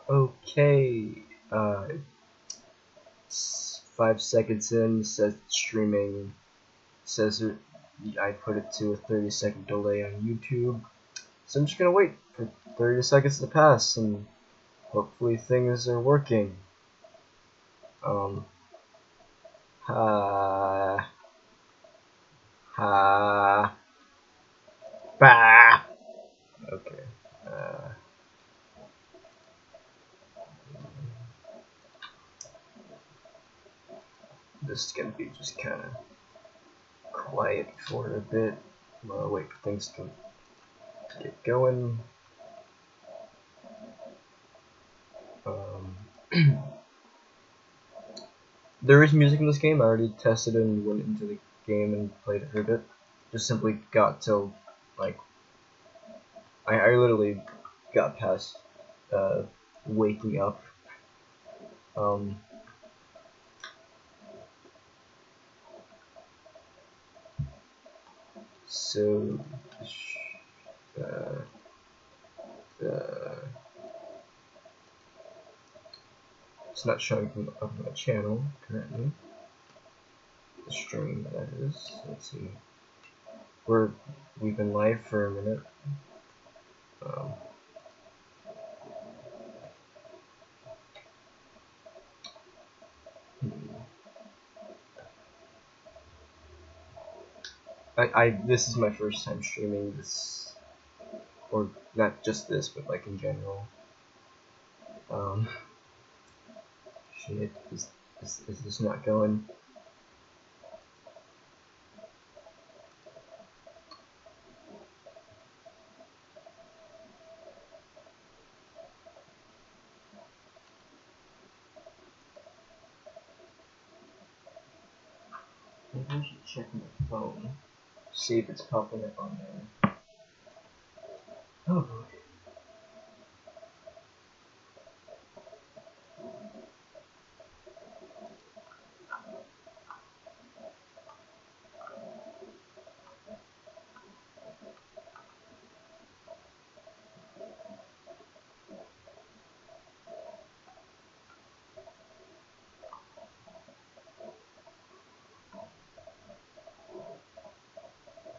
Okay, it's 5 seconds in, says streaming, says I put it to a 30-second delay on YouTube, so I'm just gonna wait for 30 seconds to pass, and hopefully things are working. Bah! Okay, this is gonna be just kinda quiet for a bit while I wait for things to get going. There is music in this game. I already tested it and went into the game and played it for a bit. Just simply got till, like, I literally got past waking up. So it's not showing up on my channel currently. The stream, that is. Let's see. We've been live for a minute. This is my first time streaming this, or not just this, but like in general. Shit, is this not going? Maybe I should check my phone, see if it's popping up on there. Oh boy.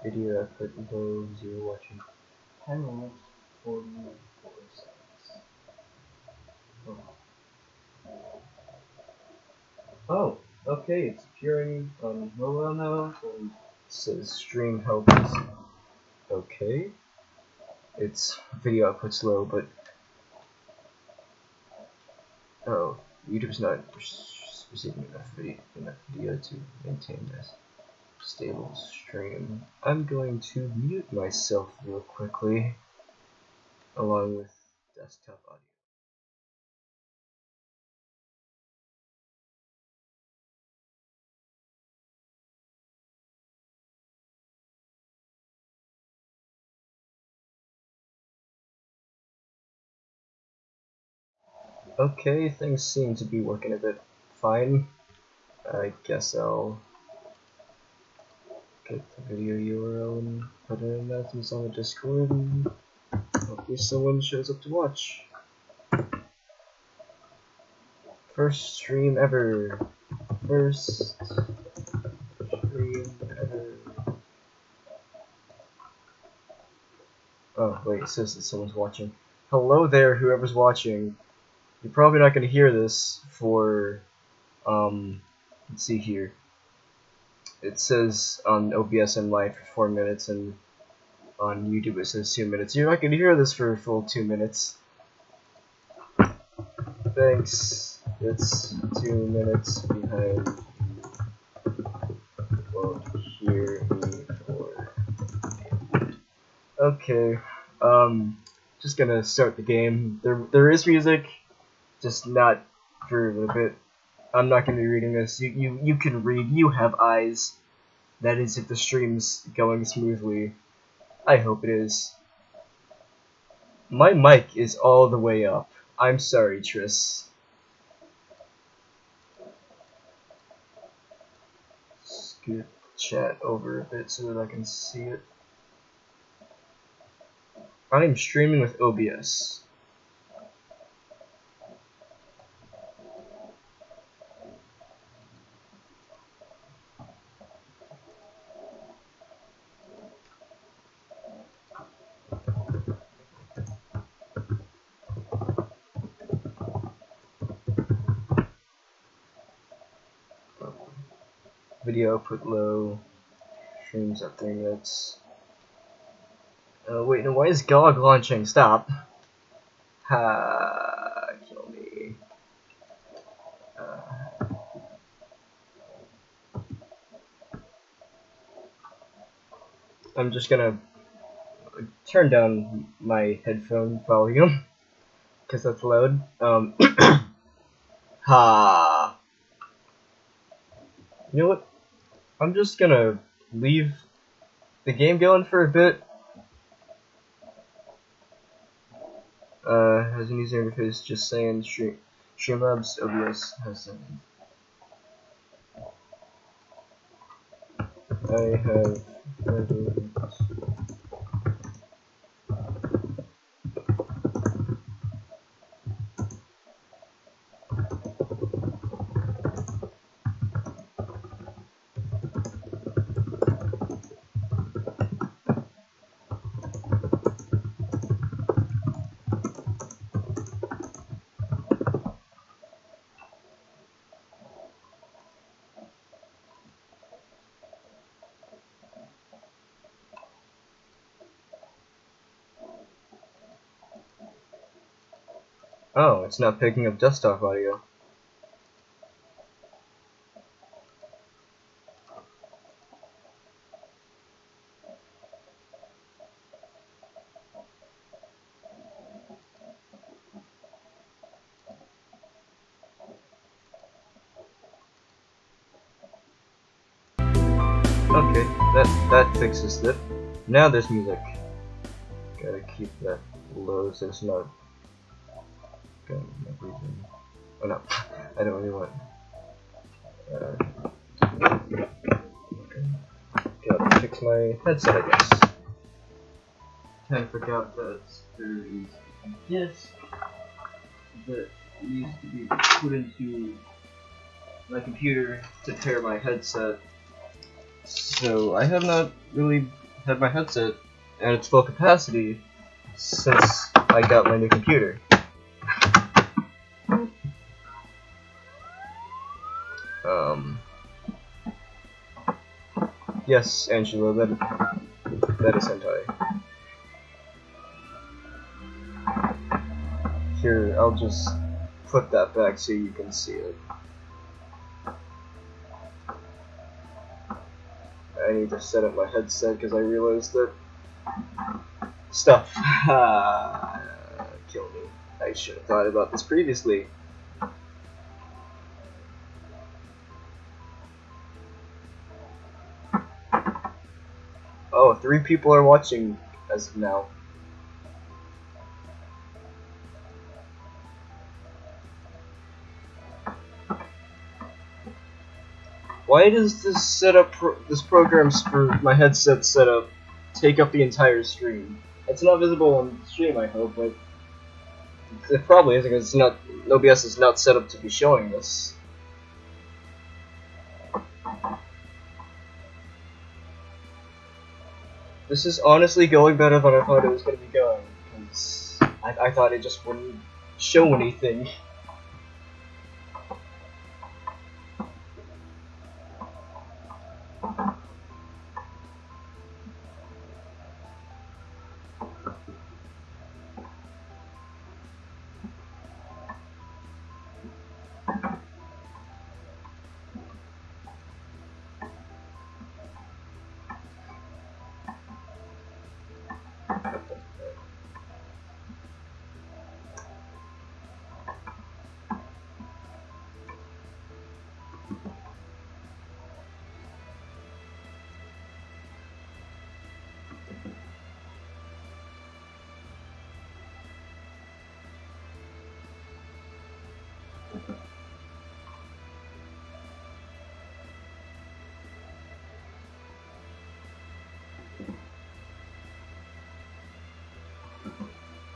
Video effort low, 0 watching. 10 minutes, 44 seconds. Oh, okay, it's appearing on mobile now, and it says stream help is okay. Its video output's low, but oh, YouTube's not receiving enough video to maintain this stable stream. I'm going to mute myself real quickly, along with desktop audio. Okay, things seem to be working a bit fine. I guess I'll get the video URL and put in announcements on the Discord, and hopefully someone shows up to watch. First stream ever. First stream ever. Oh wait, it says that someone's watching. Hello there, whoever's watching. You're probably not going to hear this for, let's see here. It says on OBS I'm live for 4 minutes, and on YouTube it says 2 minutes. You're not going to hear this for a full 2 minutes. Thanks. It's 2 minutes behind. You won't hear me for. Okay. Just gonna start the game. There is music, just not for a little bit. I'm not gonna be reading this. You can read. You have eyes. That is if the stream's going smoothly. I hope it is. My mic is all the way up. I'm sorry, Tris. Scoot chat over a bit so that I can see it. I'm streaming with OBS. Video output low. Streams at 3 minutes. Wait, no, why is GOG launching? Stop. Ha, kill me. I'm just gonna turn down my headphone volume because that's loud. Ha. You know what? I'm just gonna leave the game going for a bit. Has an user interface, just saying. Streamlabs OBS has something. I have Oh, it's not picking up desktop audio. Okay, that fixes it. Now there's music. Gotta keep that low so it's not breathing. Oh no, I don't really want. Gotta fix my headset, I guess. I forgot that there is a disc that needs to be put into my computer to pair my headset. So I have not really had my headset at its full capacity since I got my new computer. Yes, Angela, that is hentai. Here, I'll just put that back so you can see it. I need to set up my headset because I realized that stuff kill me. I should have thought about this previously. Oh, 3 people are watching as of now. Why does this setup, this program's for my headset setup, take up the entire stream? It's not visible on stream, I hope, but it probably isn't because it's not. OBS is not set up to be showing this. This is honestly going better than I thought it was going to be going, because I thought it just wouldn't show anything.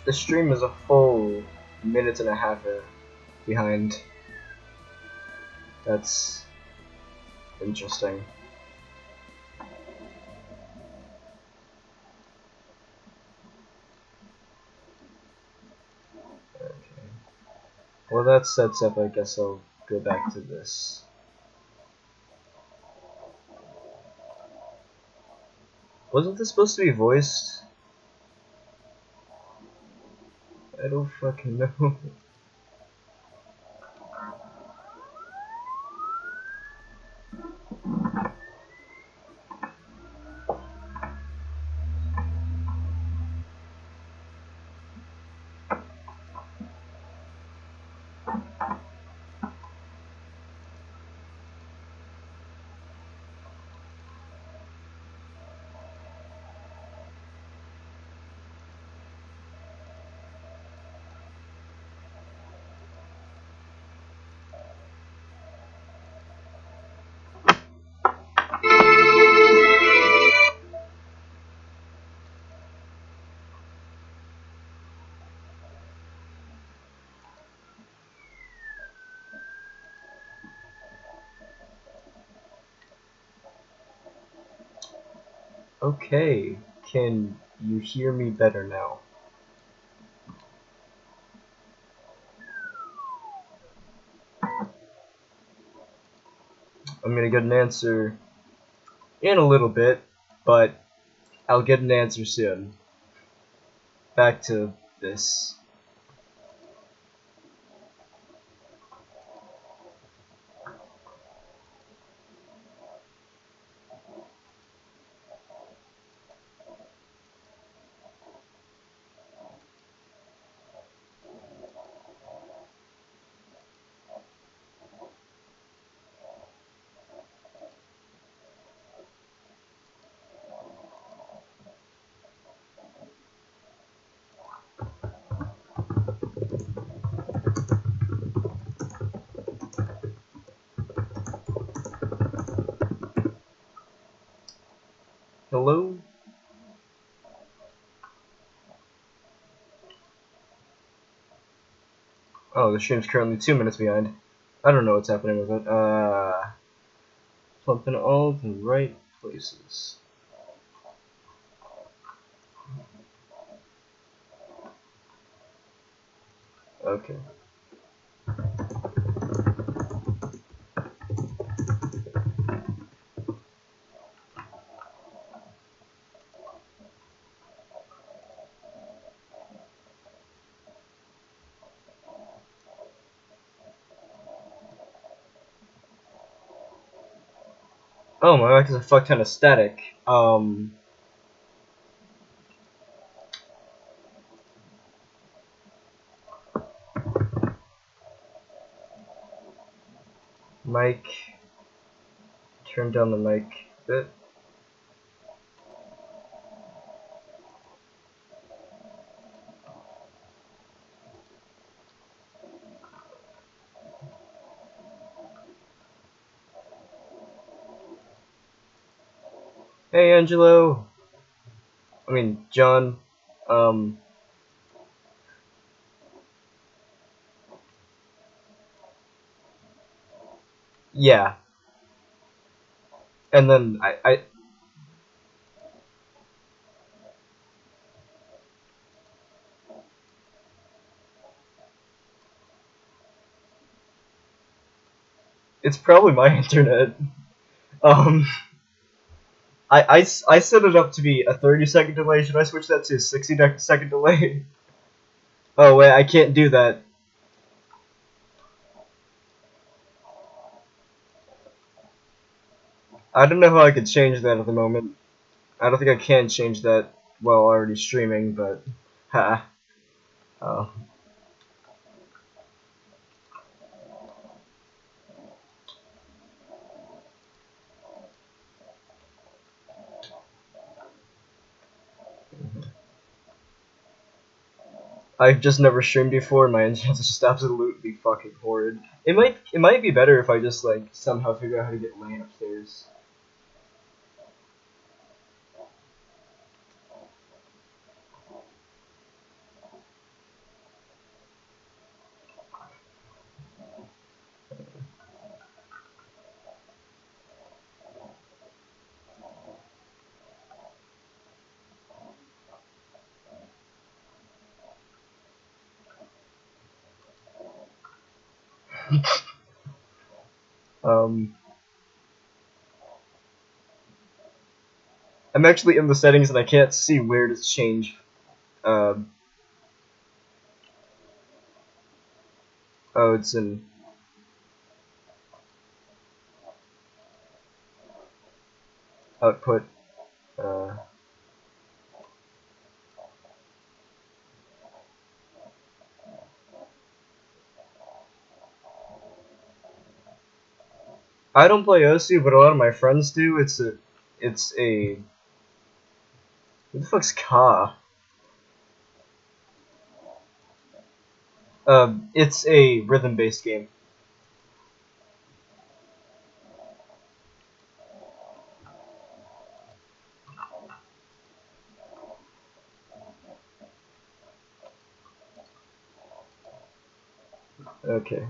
The stream is a full minute and a half behind. That's interesting. Okay. Well, that sets up. I guess I'll go back to this. Wasn't this supposed to be voiced? I don't fucking know. Okay, can you hear me better now? I'm gonna get an answer in a little bit, but I'll get an answer soon. Back to this. Hello? Oh, the stream's currently 2 minutes behind. I don't know what's happening with it. Plump in all the right places. Okay. Oh, my mic is a fuck ton of static. Mic. Turn down the mic a bit. Hey, Angelo. I mean, John. Yeah. And then it's probably my internet. Um, I set it up to be a 30-second delay. Should I switch that to a 60-second delay? Oh, wait, I can't do that. I don't know how I could change that at the moment. I don't think I can change that while already streaming, but ha. Oh. I've just never streamed before, and my internet's just absolutely fucking horrid. It might be better if I just like somehow figure out how to get LAN upstairs. Um I'm actually in the settings and I can't see where to change. Oh, it's in. Output. I don't play Osu, but a lot of my friends do. It's a. What the fuck's Ka? It's a rhythm-based game. Okay.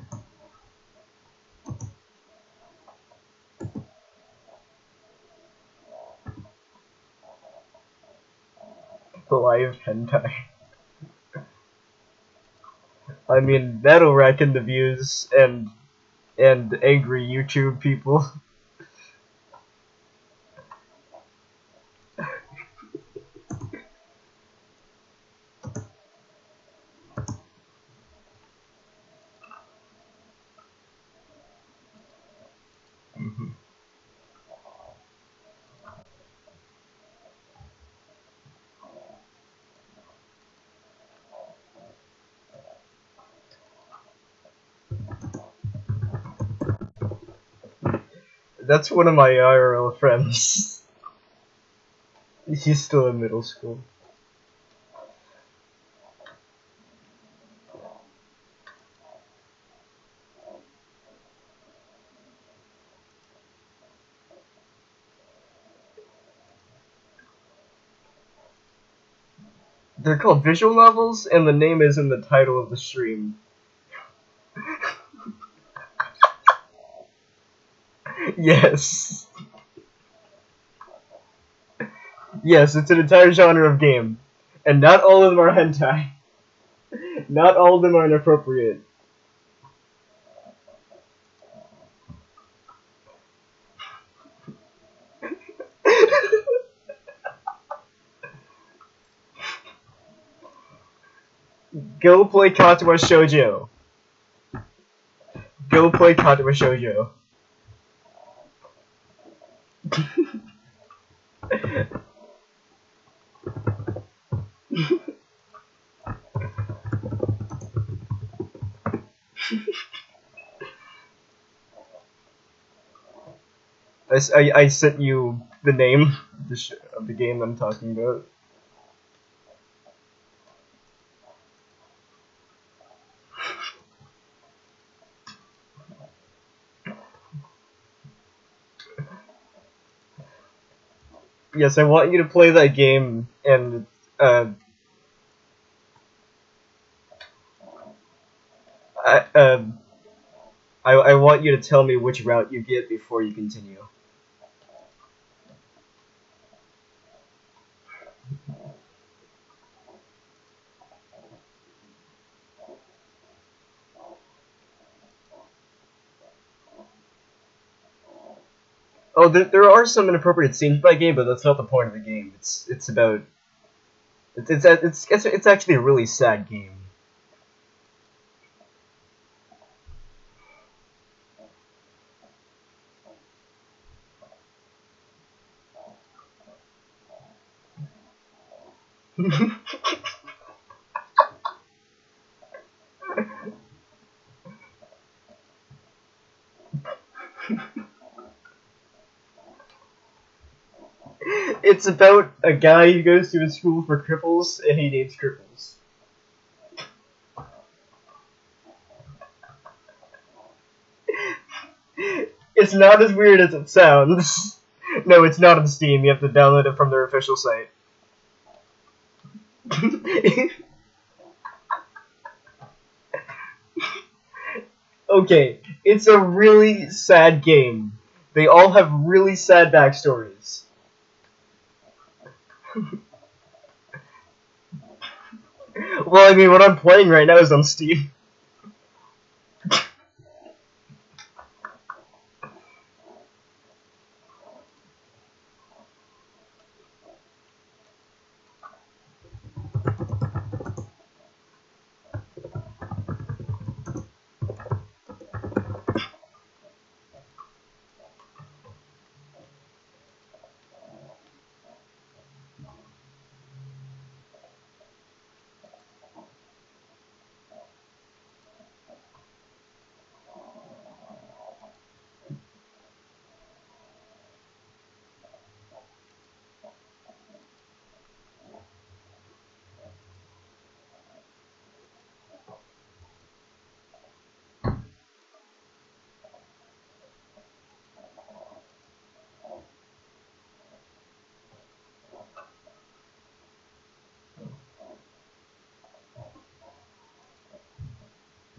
Live hentai. I mean, that'll rack in the views and angry YouTube people. That's one of my IRL friends. He's still in middle school. They're called visual novels, and the name is in the title of the stream. Yes. Yes, it's an entire genre of game. And not all of them are hentai. Not all of them are inappropriate. Go play Katawa Shoujo. Go play Katawa Shoujo. I sent you the name of the game I'm talking about. Yes, I want you to play that game, and I, I want you to tell me which route you get before you continue. Oh, there are some inappropriate scenes by game, but that's not the point of the game. It's about it's actually a really sad game. It's about a guy who goes to a school for cripples, and he dates cripples. It's not as weird as it sounds. No, it's not on Steam. You have to download it from their official site. Okay, it's a really sad game. They all have really sad backstories. Well, I mean, what I'm playing right now is on Steam.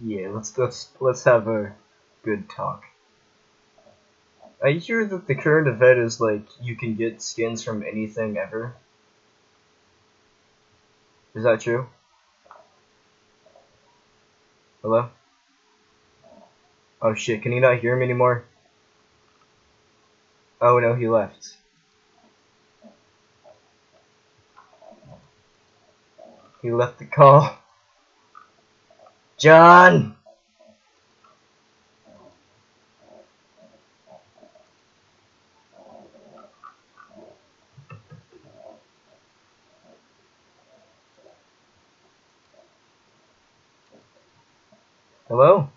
Yeah, let's have a good talk. I hear that the current event is like you can get skins from anything ever. Is that true? Hello? Oh shit, can you not hear me anymore? Oh no, he left. He left the call. John! Hello?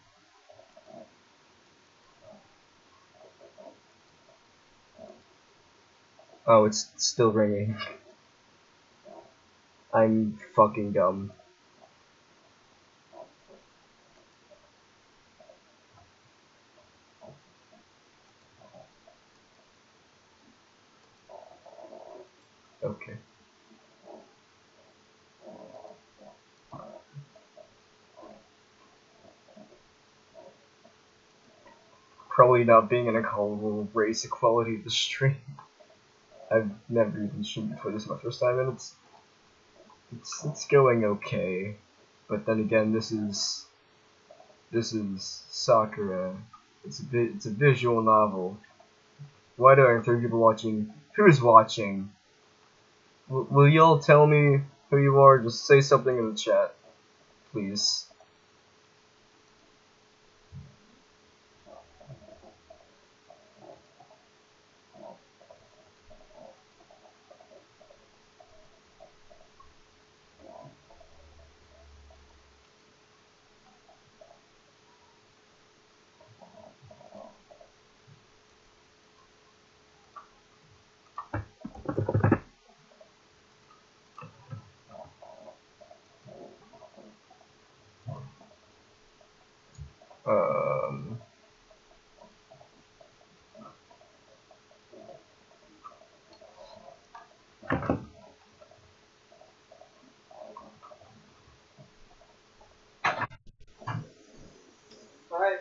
Oh, it's still ringing. I'm fucking dumb. Okay. Probably not being in a call will raise the quality of the stream. I've never even streamed before. This is my first time, and it's going okay. But then again, this is Sakura. It's a visual novel. Why do I have 3 people watching? Who's watching? Will y'all tell me who you are? Just say something in the chat, please. Um. Alright.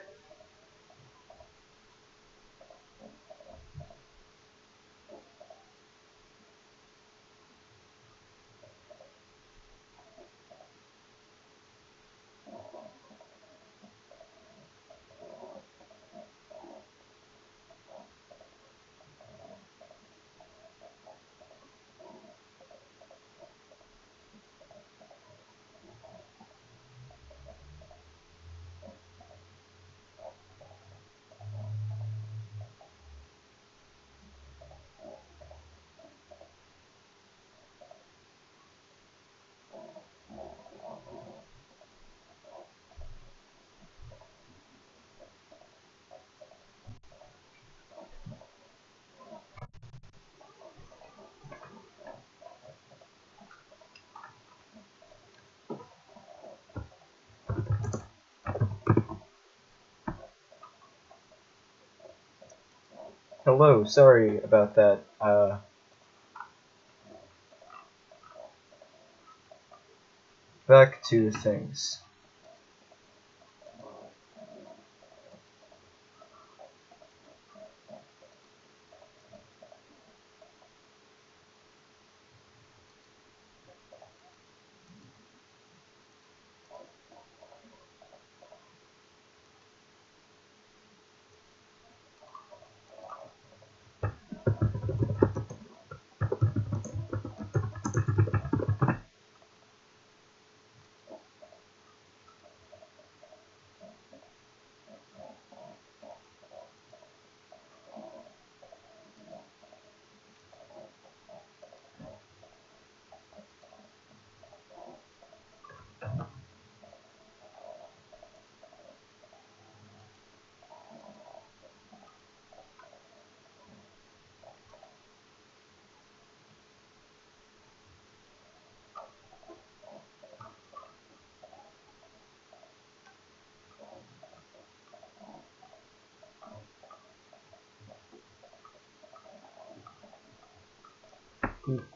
Hello, sorry about that. Back to things.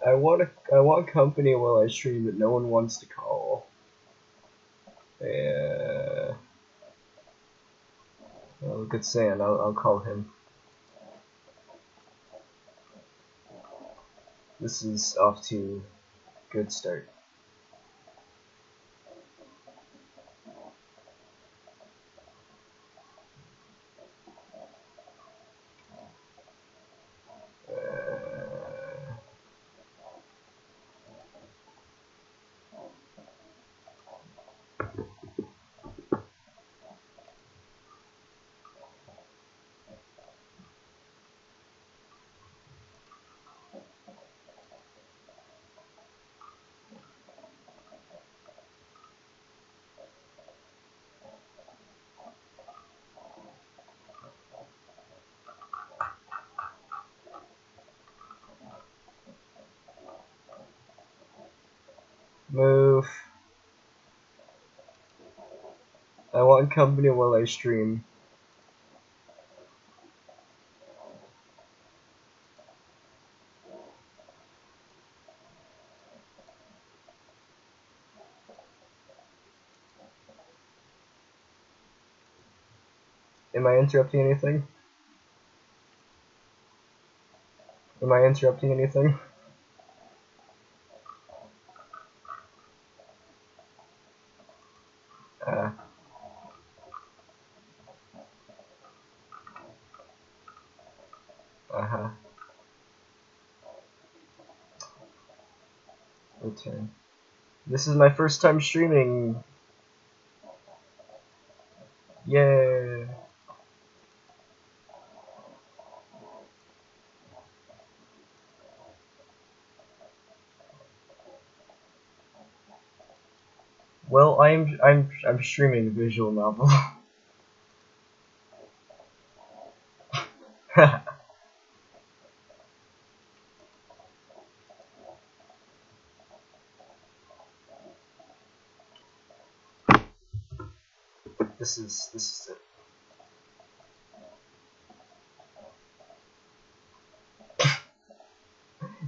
I want company while I stream, but no one wants to call. Yeah. look at San. I'll call him. This is off to a good start. Move. I want company while I stream. Am I interrupting anything? Am I interrupting anything? Uh-huh. Return. This is my first time streaming. Yay. Well, I'm streaming a visual novel. This is it.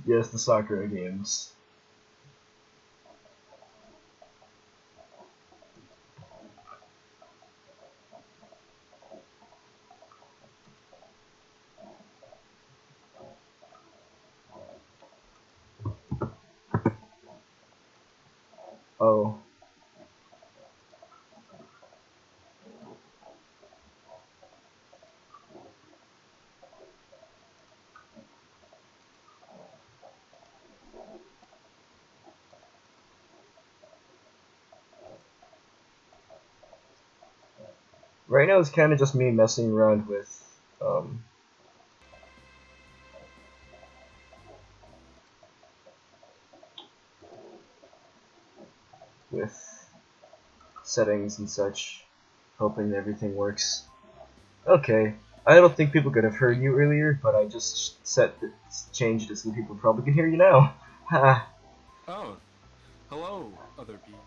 Yes, the Sakura games. Oh. Right now it's kind of just me messing around with settings and such, hoping that everything works. Okay, I don't think people could have heard you earlier, but I just changed it so people probably can hear you now. Ha. Oh, hello, other people.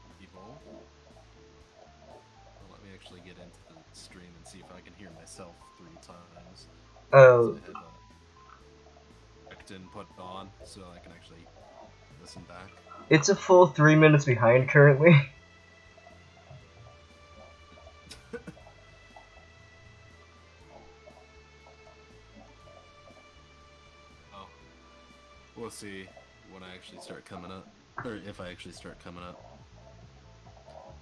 Well, let me actually get into the stream and see if I can hear myself 3 times. Oh. So I have direct input on, so I can actually listen back. It's a full 3 minutes behind currently. Oh, we'll see when I actually start coming up, or if I actually start coming up.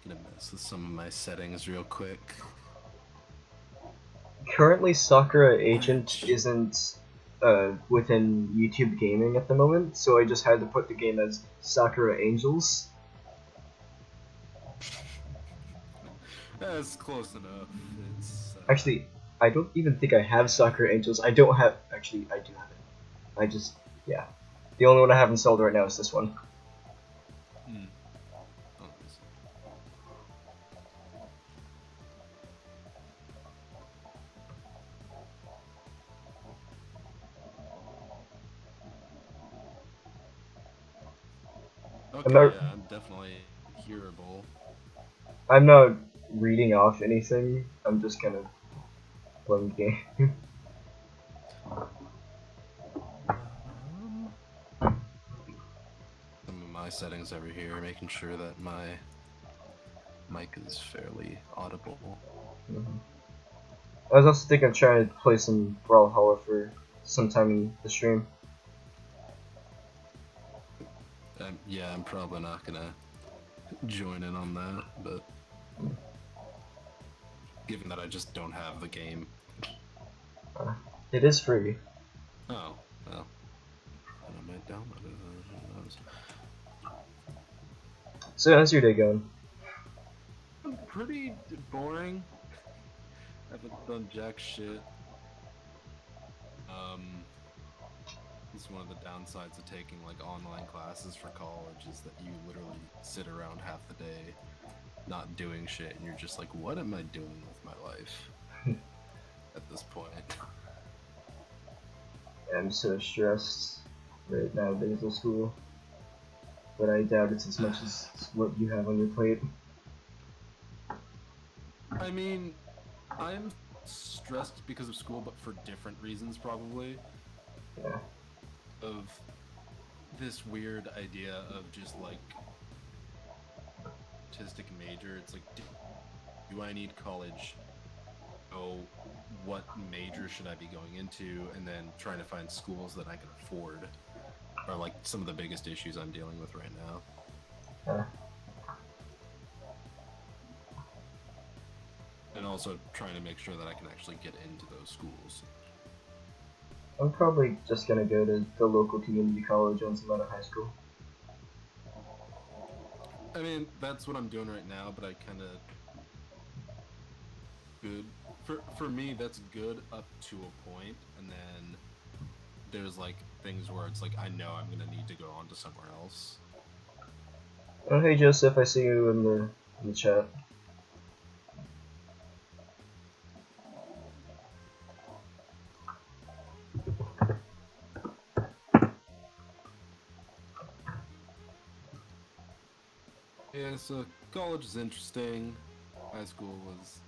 Gonna mess with some of my settings real quick. Currently, Sakura Agent isn't within YouTube Gaming at the moment, so I just had to put the game as Sakura Angels. That's close enough. It's Actually, I don't even think I have Sakura Angels. I don't have. Actually, I do have it. I just. Yeah. The only one I have installed right now is this one. Okay, yeah, I'm definitely hearable. I'm not reading off anything. I'm just kind of playing the game. Some of my settings over here, making sure that my mic is fairly audible. I was also thinking of trying to play some Brawlhalla for sometime in the stream. Yeah, I'm probably not gonna join in on that, but given that I just don't have the game. It is free. Oh, well. Then I might download it. Who knows? So how's your day going? Pretty boring. I haven't done jack shit. It's one of the downsides of taking like online classes for college is that you literally sit around half the day not doing shit and you're just like, what am I doing with my life at this point? I'm so stressed right nowadays at school, but I doubt it's as much as what you have on your plate. I mean, I'm stressed because of school, but for different reasons probably. Yeah. Of this weird idea of just like artistic major. It's like, do I need college? Oh, what major should I be going into? And then trying to find schools that I can afford are like some of the biggest issues I'm dealing with right now. And also trying to make sure that I can actually get into those schools. I'm probably just gonna go to the local community college once I'm out of high school. I mean, that's what I'm doing right now, but I kind of good for me. That's good up to a point, and then there's like things where it's like I know I'm gonna need to go on to somewhere else. Oh hey Joseph, I see you in the chat. Yeah, so college is interesting. High school was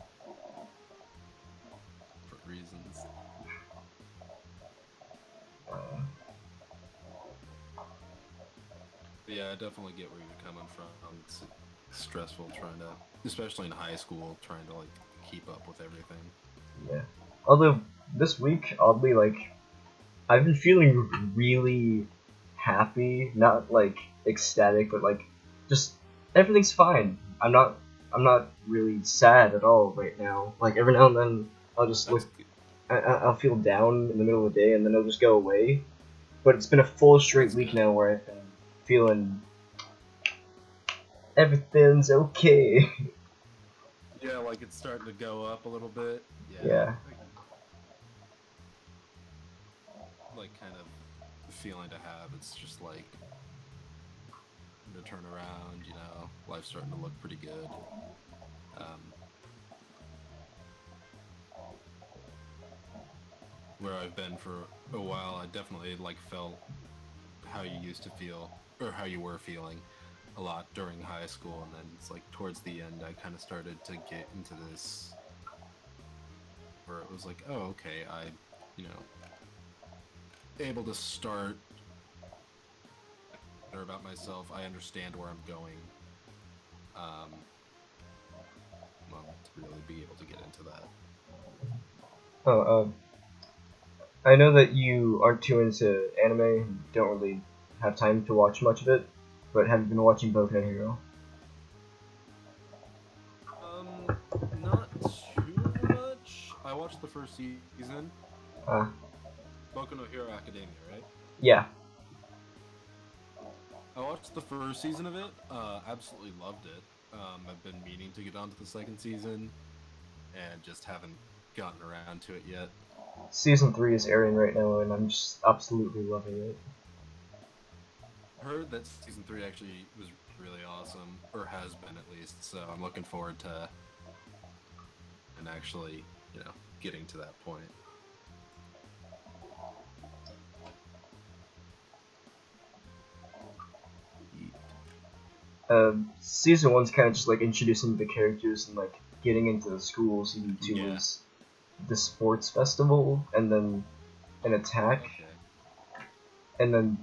for reasons. Yeah, I definitely get where you're coming from. It's stressful trying to, especially in high school, trying to like keep up with everything. Yeah. Although this week, oddly, like I've been feeling really happy, not like ecstatic, but like just everything's fine. I'm not really sad at all right now. Like every now and then I'll just look, I'll feel down in the middle of the day and then it'll just go away. But it's been a full straight week now where I've been feeling everything's okay. Yeah, like it's starting to go up a little bit. Yeah. Like kind of feeling to have. It's just like to turn around, you know, life's starting to look pretty good. Where I've been for a while, I definitely like felt how you used to feel, or how you were feeling a lot during high school, and then it's like towards the end I kind of started to get into this where it was like, oh, okay, I, you know, able to start better about myself. I understand where I'm going. Well, to really be able to get into that. Oh, I know that you aren't too into anime and don't really have time to watch much of it, but have you been watching Boku no Hero? Not too much. I watched the first season. Boku no Hero Academia, right? Yeah. I watched the first season of it. Absolutely loved it. I've been meaning to get onto the second season, and just haven't gotten around to it yet. Season 3 is airing right now, and I'm just absolutely loving it. I heard that season 3 actually was really awesome, or has been at least, so I'm looking forward to and actually, you know, getting to that point. Season 1's kind of just like introducing the characters and like getting into the school. Season 2 is the sports festival, and then an attack. Okay. And then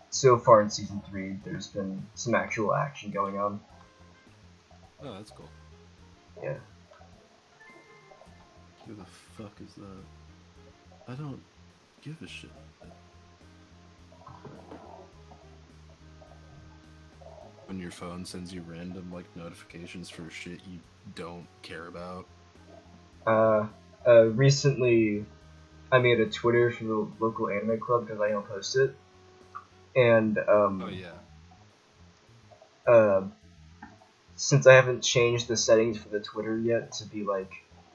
so far in season 3, there's been some actual action going on. Oh, that's cool. Yeah. Who the fuck is that? I don't give a shit. When your phone sends you random like notifications for shit you don't care about. Recently I made a Twitter for the local anime club because I don't post it, and Oh yeah. Since I haven't changed the settings for the Twitter yet to be like,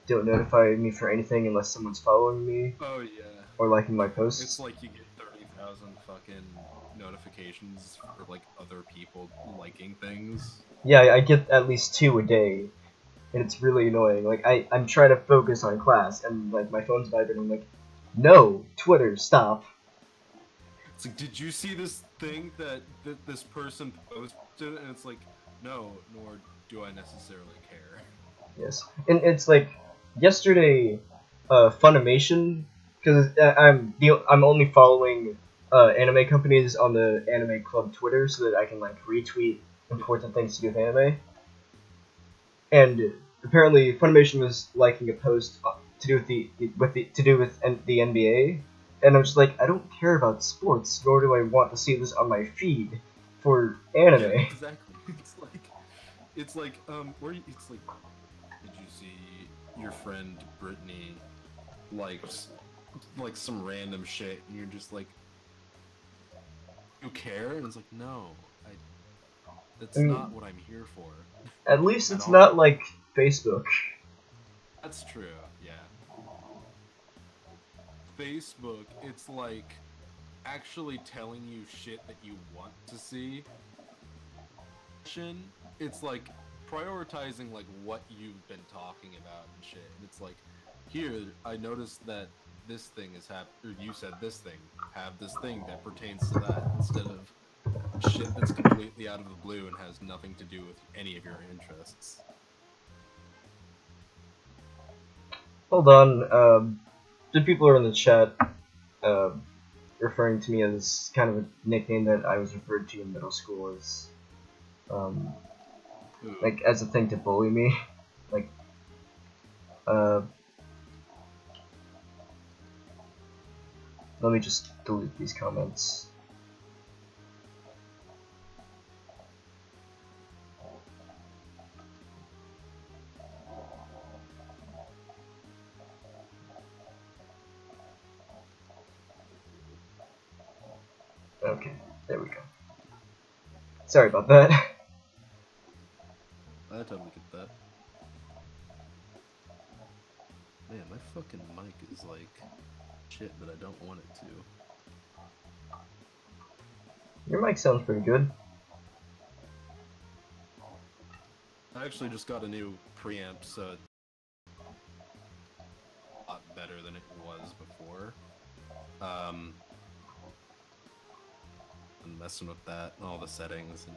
don't notify me for anything unless someone's following me Oh yeah. or liking my posts. It's like you get 30,000 fucking notifications for like other people liking things. Yeah, I get at least 2 a day, and it's really annoying. Like I'm trying to focus on class, and like my phone's vibrating. I'm like, no, Twitter, stop. It's like, did you see this thing that this person posted? And it's like, no, nor do I necessarily care. Yes, and it's like yesterday, Funimation, because I'm only following anime companies on the anime club Twitter so that I can like retweet important things to do with anime. And apparently, Funimation was liking a post to do with the NBA, and I'm just like, I don't care about sports, nor do I want to see this on my feed for anime. Yeah, exactly. It's like it's like, did you see your friend Brittany likes like some random shit, and you're just like, you care? And it's like, no, that's not what I'm here for. At least At it's all. not like Facebook. That's true, yeah. Facebook, it's like actually telling you shit that you want to see. It's like prioritizing like what you've been talking about and shit. And it's like, here, I noticed that this thing is or you said this thing, have this thing that pertains to that, instead of shit that's completely out of the blue and has nothing to do with any of your interests. Hold on, the people are in the chat referring to me as kind of a nickname that I was referred to in middle school as, like, as a thing to bully me. Like, let me just delete these comments. Okay, there we go. Sorry about that. I totally get that. Man, my fucking mic is like shit that I don't want it to. Your mic sounds pretty good. I actually just got a new preamp, so it's a lot better than it was before. And messing with that and all the settings and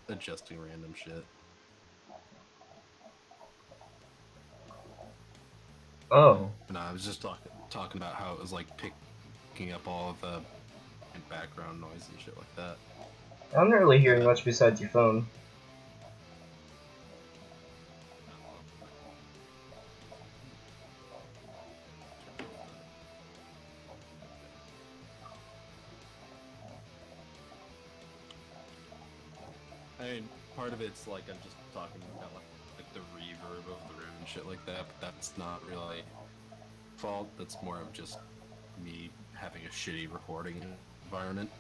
adjusting random shit. Oh. And I was just talking about how it was like picking up all of the background noise and shit like that. I'm not really hearing much besides your phone. I mean, part of it's like I'm just talking about like the reverb of the room and shit like that, but that's not really fault. That's more of just me having a shitty recording environment.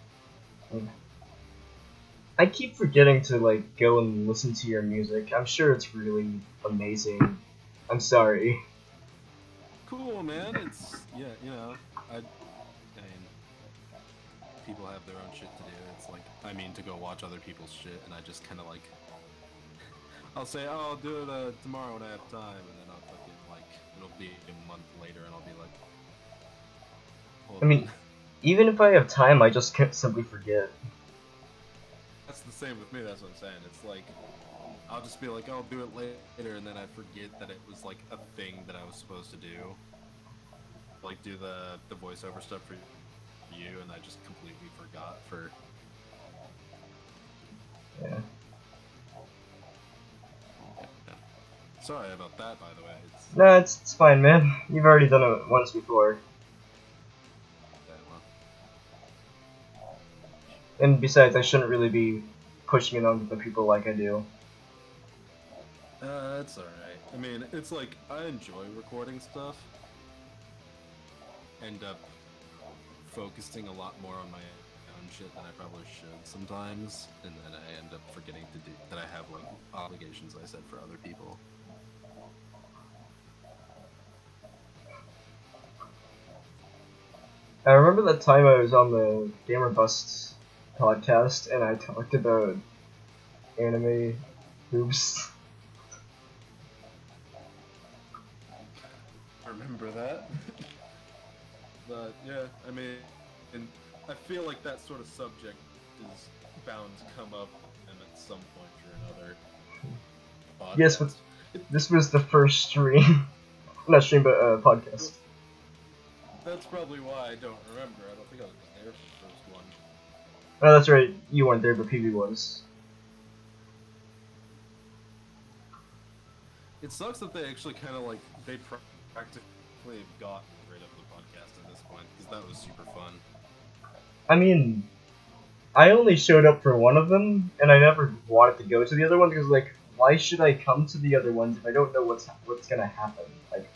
I keep forgetting to like go and listen to your music. I'm sure it's really amazing. I'm sorry. Cool, man. It's yeah, you know, I mean, people have their own shit to do. It's like, I mean, to go watch other people's shit, and I just kind of like, I'll say, oh, I'll do it tomorrow when I have time, and then I'll fucking like, it'll be a month later, and I'll be like, hold I mean, on. even if I have time, I just can't simply forget. That's the same with me. That's what I'm saying. It's like, I'll just be like, I'll do it later, and then I forget that it was like a thing that I was supposed to do. Like do the voiceover stuff for you, and I just completely forgot for. Yeah. Sorry about that, by the way. It's No, it's fine, man. You've already done it once before. yeah, well, And besides, I shouldn't really be pushing it on the people like I do. it's alright. I mean, it's like, I enjoy recording stuff. End up focusing a lot more on my own shit than I probably should sometimes, and then I end up forgetting to do that I have, like, obligations I said for other people. I remember that time I was on the Gamer Bust podcast and I talked about anime boobs. I remember that. But, yeah, I mean, and I feel like that sort of subject is bound to come up at some point or another. Yes, but this was the first stream. Not stream, but podcast. That's probably why I don't remember. I don't think I was there for the first one. Oh, that's right. You weren't there, but PB was. It sucks that they actually kind of like, they practically got rid of the podcast at this point, because that was super fun. I mean, I only showed up for one of them, and I never wanted to go to the other one because, like, why should I come to the other ones if I don't know what's gonna happen? Like,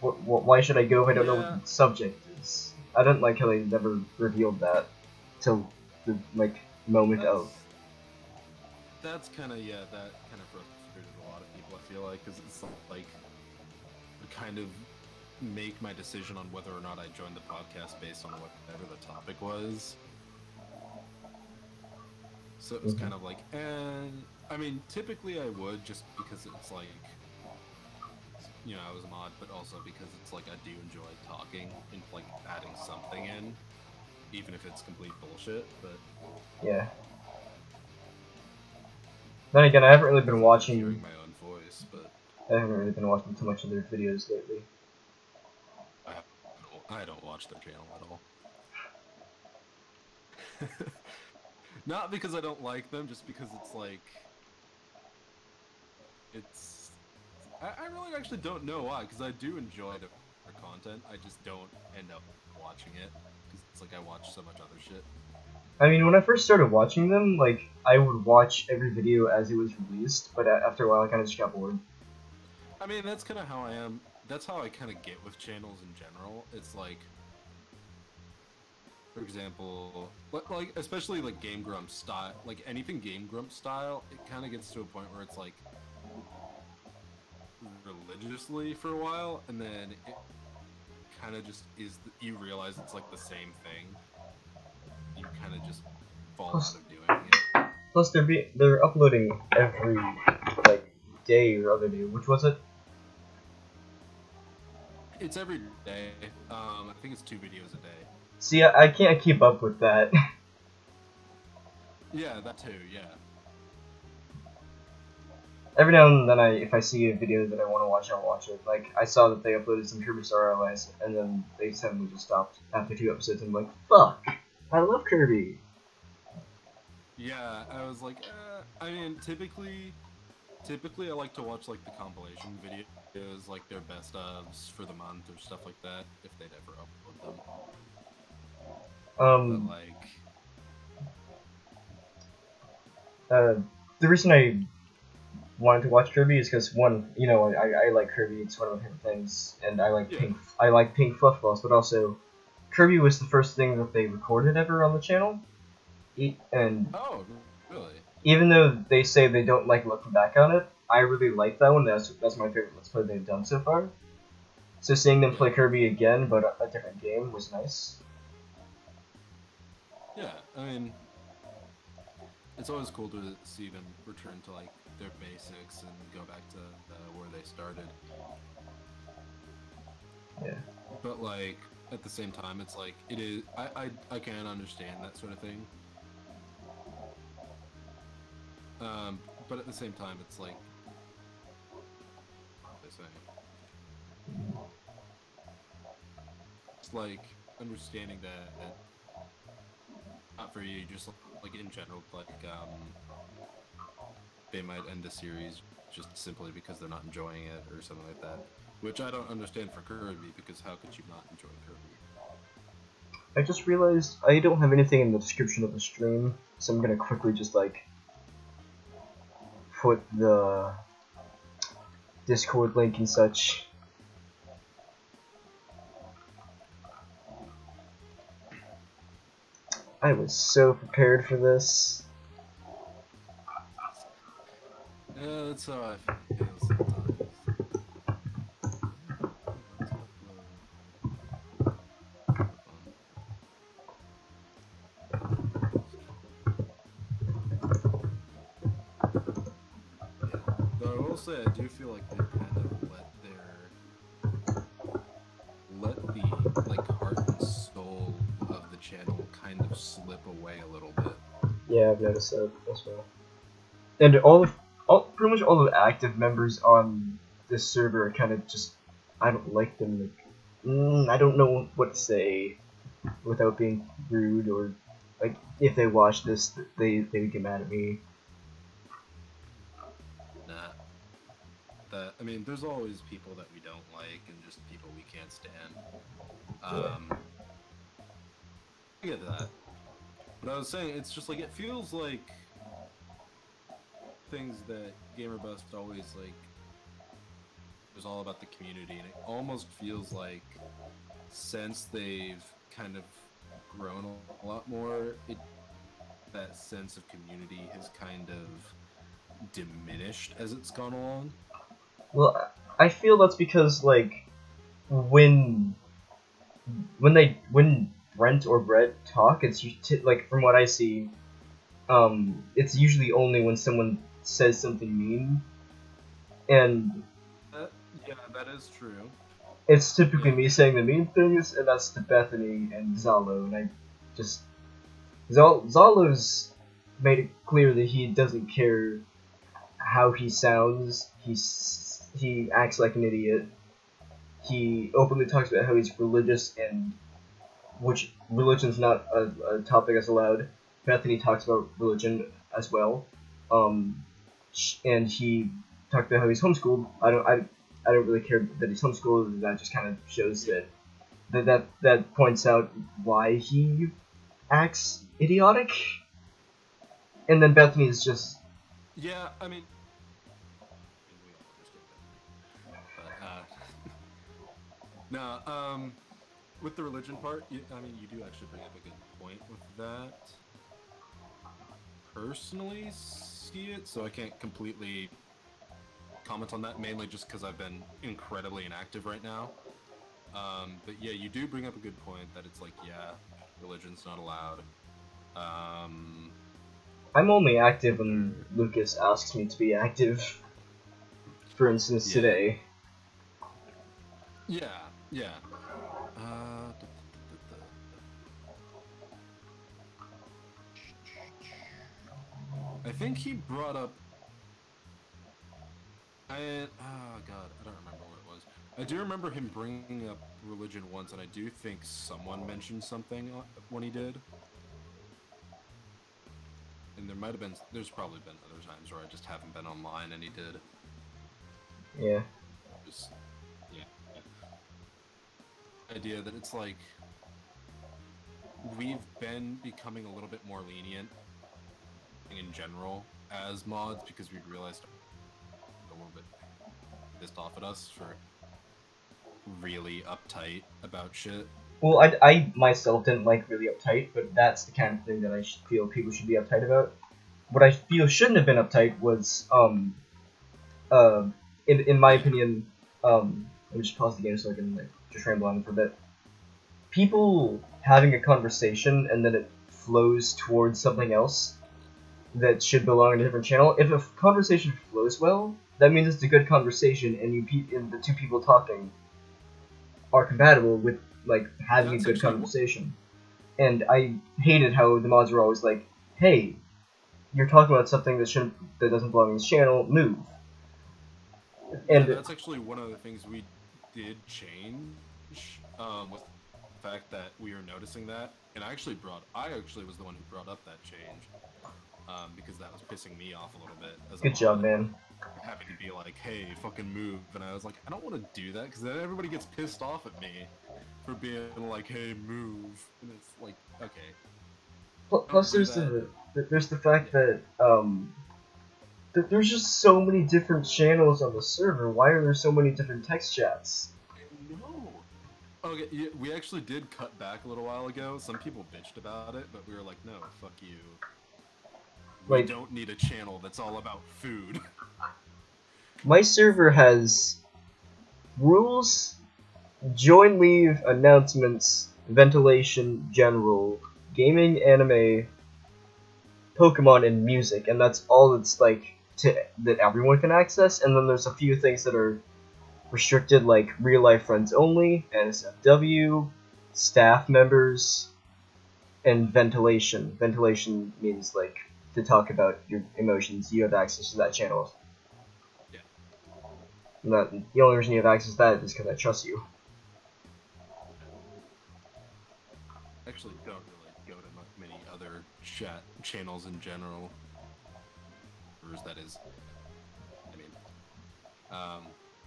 why should I go if I don't know what the subject is? I don't like how they never revealed that till the moment of. That's kind of, yeah, that kind of frustrated a lot of people, I feel like, because it's like, kind of make my decision on whether or not I joined the podcast based on whatever the topic was. So it was kind of like, I mean, typically I would, just because it's like, you know, I was a mod, but also because it's like I do enjoy talking and like adding something in, even if it's complete bullshit, but... Yeah. Then again, I haven't really been watching... hearing my own voice, but... I haven't really been watching too much of their videos lately. I don't watch their channel at all. Not because I don't like them, just because it's like... It's... I really actually don't know why, because I do enjoy their content, I just don't end up watching it, because it's like I watch so much other shit. I mean, when I first started watching them, like, I would watch every video as it was released, but after a while I kind of just got bored. I mean, that's kind of how I am. That's how I kind of get with channels in general. It's like, for example, like especially like Game Grump style, like anything Game Grump style, it kind of gets to a point where it's like religiously for a while, and then it kind of just is. You realize it's like the same thing. You kind of just fall out of doing it. Plus, they're uploading every like day or other day. Which was it? It's every day. I think it's 2 videos a day. See, I can't keep up with that. Yeah, that too. Yeah. Every now and then, if I see a video that I want to watch, I'll watch it. Like, I saw that they uploaded some Kirby Star Allies, and then they suddenly just stopped after 2 episodes. And I'm like, fuck, I love Kirby. Yeah, I was like, I mean, typically I like to watch like the compilation videos, like their best ofs for the month or stuff like that, if they'd ever upload them. But like, the reason I wanted to watch Kirby is because one, you know, I like Kirby. It's one of my favorite things, and I like pink fluff balls. But also, Kirby was the first thing that they recorded ever on the channel, and oh, really? Even though they say they don't like looking back on it, I really like that one. That's my favorite Let's Play they've done so far. So seeing them play Kirby again, but a different game, was nice. Yeah, I mean, it's always cool to see them return to like their basics and go back to where they started. Yeah. But like at the same time, it's like it is. I can understand that sort of thing. But at the same time, it's like they say. It's like understanding that not for you, just like in general, like they might end a series just simply because they're not enjoying it or something like that. Which I don't understand for Kirby, because how could you not enjoy Kirby? I just realized I don't have anything in the description of the stream, so I'm gonna quickly just like put the Discord link and such. I was so prepared for this. Yeah, that's how I feel sometimes. Let's upload. Yeah. Though I will say, I do feel like they've kind of let the like heart and soul of the channel kind of slip away a little bit. Yeah, I've noticed that as well. And pretty much all the active members on this server are kind of just, I don't like them. Like, I don't know what to say without being rude, or like if they watch this, they would get mad at me. Nah. I mean, there's always people that we don't like and just people we can't stand. I get that. But I was saying, it's just like, it feels like things that GamerBust always like, it was all about the community, and it almost feels like since they've kind of grown a lot more, that sense of community has kind of diminished as it's gone along. Well, I feel that's because like when Brent or Brett talk, it's like from what I see, it's usually only when someone says something mean, and Yeah, that is true. it's typically me saying the mean things, and that's to Bethany and Zalo, and I just Zalo's made it clear that he doesn't care how he sounds. He acts like an idiot. He openly talks about how he's religious, and which religion's not a topic that's allowed. Bethany talks about religion as well, and he talked about how he's homeschooled. I don't really care that he's homeschooled. That just kind of shows that points out why he acts idiotic. And then Bethany is just, yeah. I mean, we all understand that, but no. With the religion part, I mean, you do actually bring up a good point with that. Personally, see it, so I can't completely comment on that, mainly just because I've been incredibly inactive right now. But yeah, you do bring up a good point that it's like, yeah, religion's not allowed. I'm only active when Lucas asks me to be active. For instance, today. Yeah, yeah. I think he brought up. Oh god, I don't remember what it was. I do remember him bringing up religion once, and I do think someone mentioned something when he did. And there's probably been other times where I just haven't been online, and he did. Yeah. Just, yeah. Idea that it's like we've been becoming a little bit more lenient in general as mods because we realized a little bit pissed off at us for really uptight about shit. Well, I myself didn't like really uptight, but that's the kind of thing that I feel people should be uptight about. What I feel shouldn't have been uptight was, in my opinion, let me just pause the game so I can like just ramble on for a bit. People having a conversation and then it flows towards something else that should belong in a different channel. If a conversation flows well, that means it's a good conversation, and the two people talking are compatible with like having a good conversation. And I hated how the mods were always like, "Hey, you're talking about something that doesn't belong in this channel. Move." And yeah, that's actually one of the things we did change with the fact that we were noticing that, and I actually was the one who brought up that change. because that was pissing me off a little bit as a Good job, mod. man. Having to be like, hey, fucking move, and I was like, I don't want to do that because then everybody gets pissed off at me for being like, hey, move, and it's like, okay. Plus, there's the fact that there's just so many different channels on the server. Why are there so many different text chats? No. Okay, yeah, we actually did cut back a little while ago. Some people bitched about it, but we were like, no, fuck you. We don't need a channel that's all about food. My server has rules, join, leave, announcements, ventilation, general, gaming, anime, Pokemon, and music, and that's all it's like that everyone can access. And then there's a few things that are restricted, like real life friends only, NSFW, staff members, and ventilation. Ventilation means like to talk about your emotions. You have access to that channel. Yeah. And the only reason you have access to that is because I trust you. Actually, don't really go to many other chat channels in general. That is, I mean,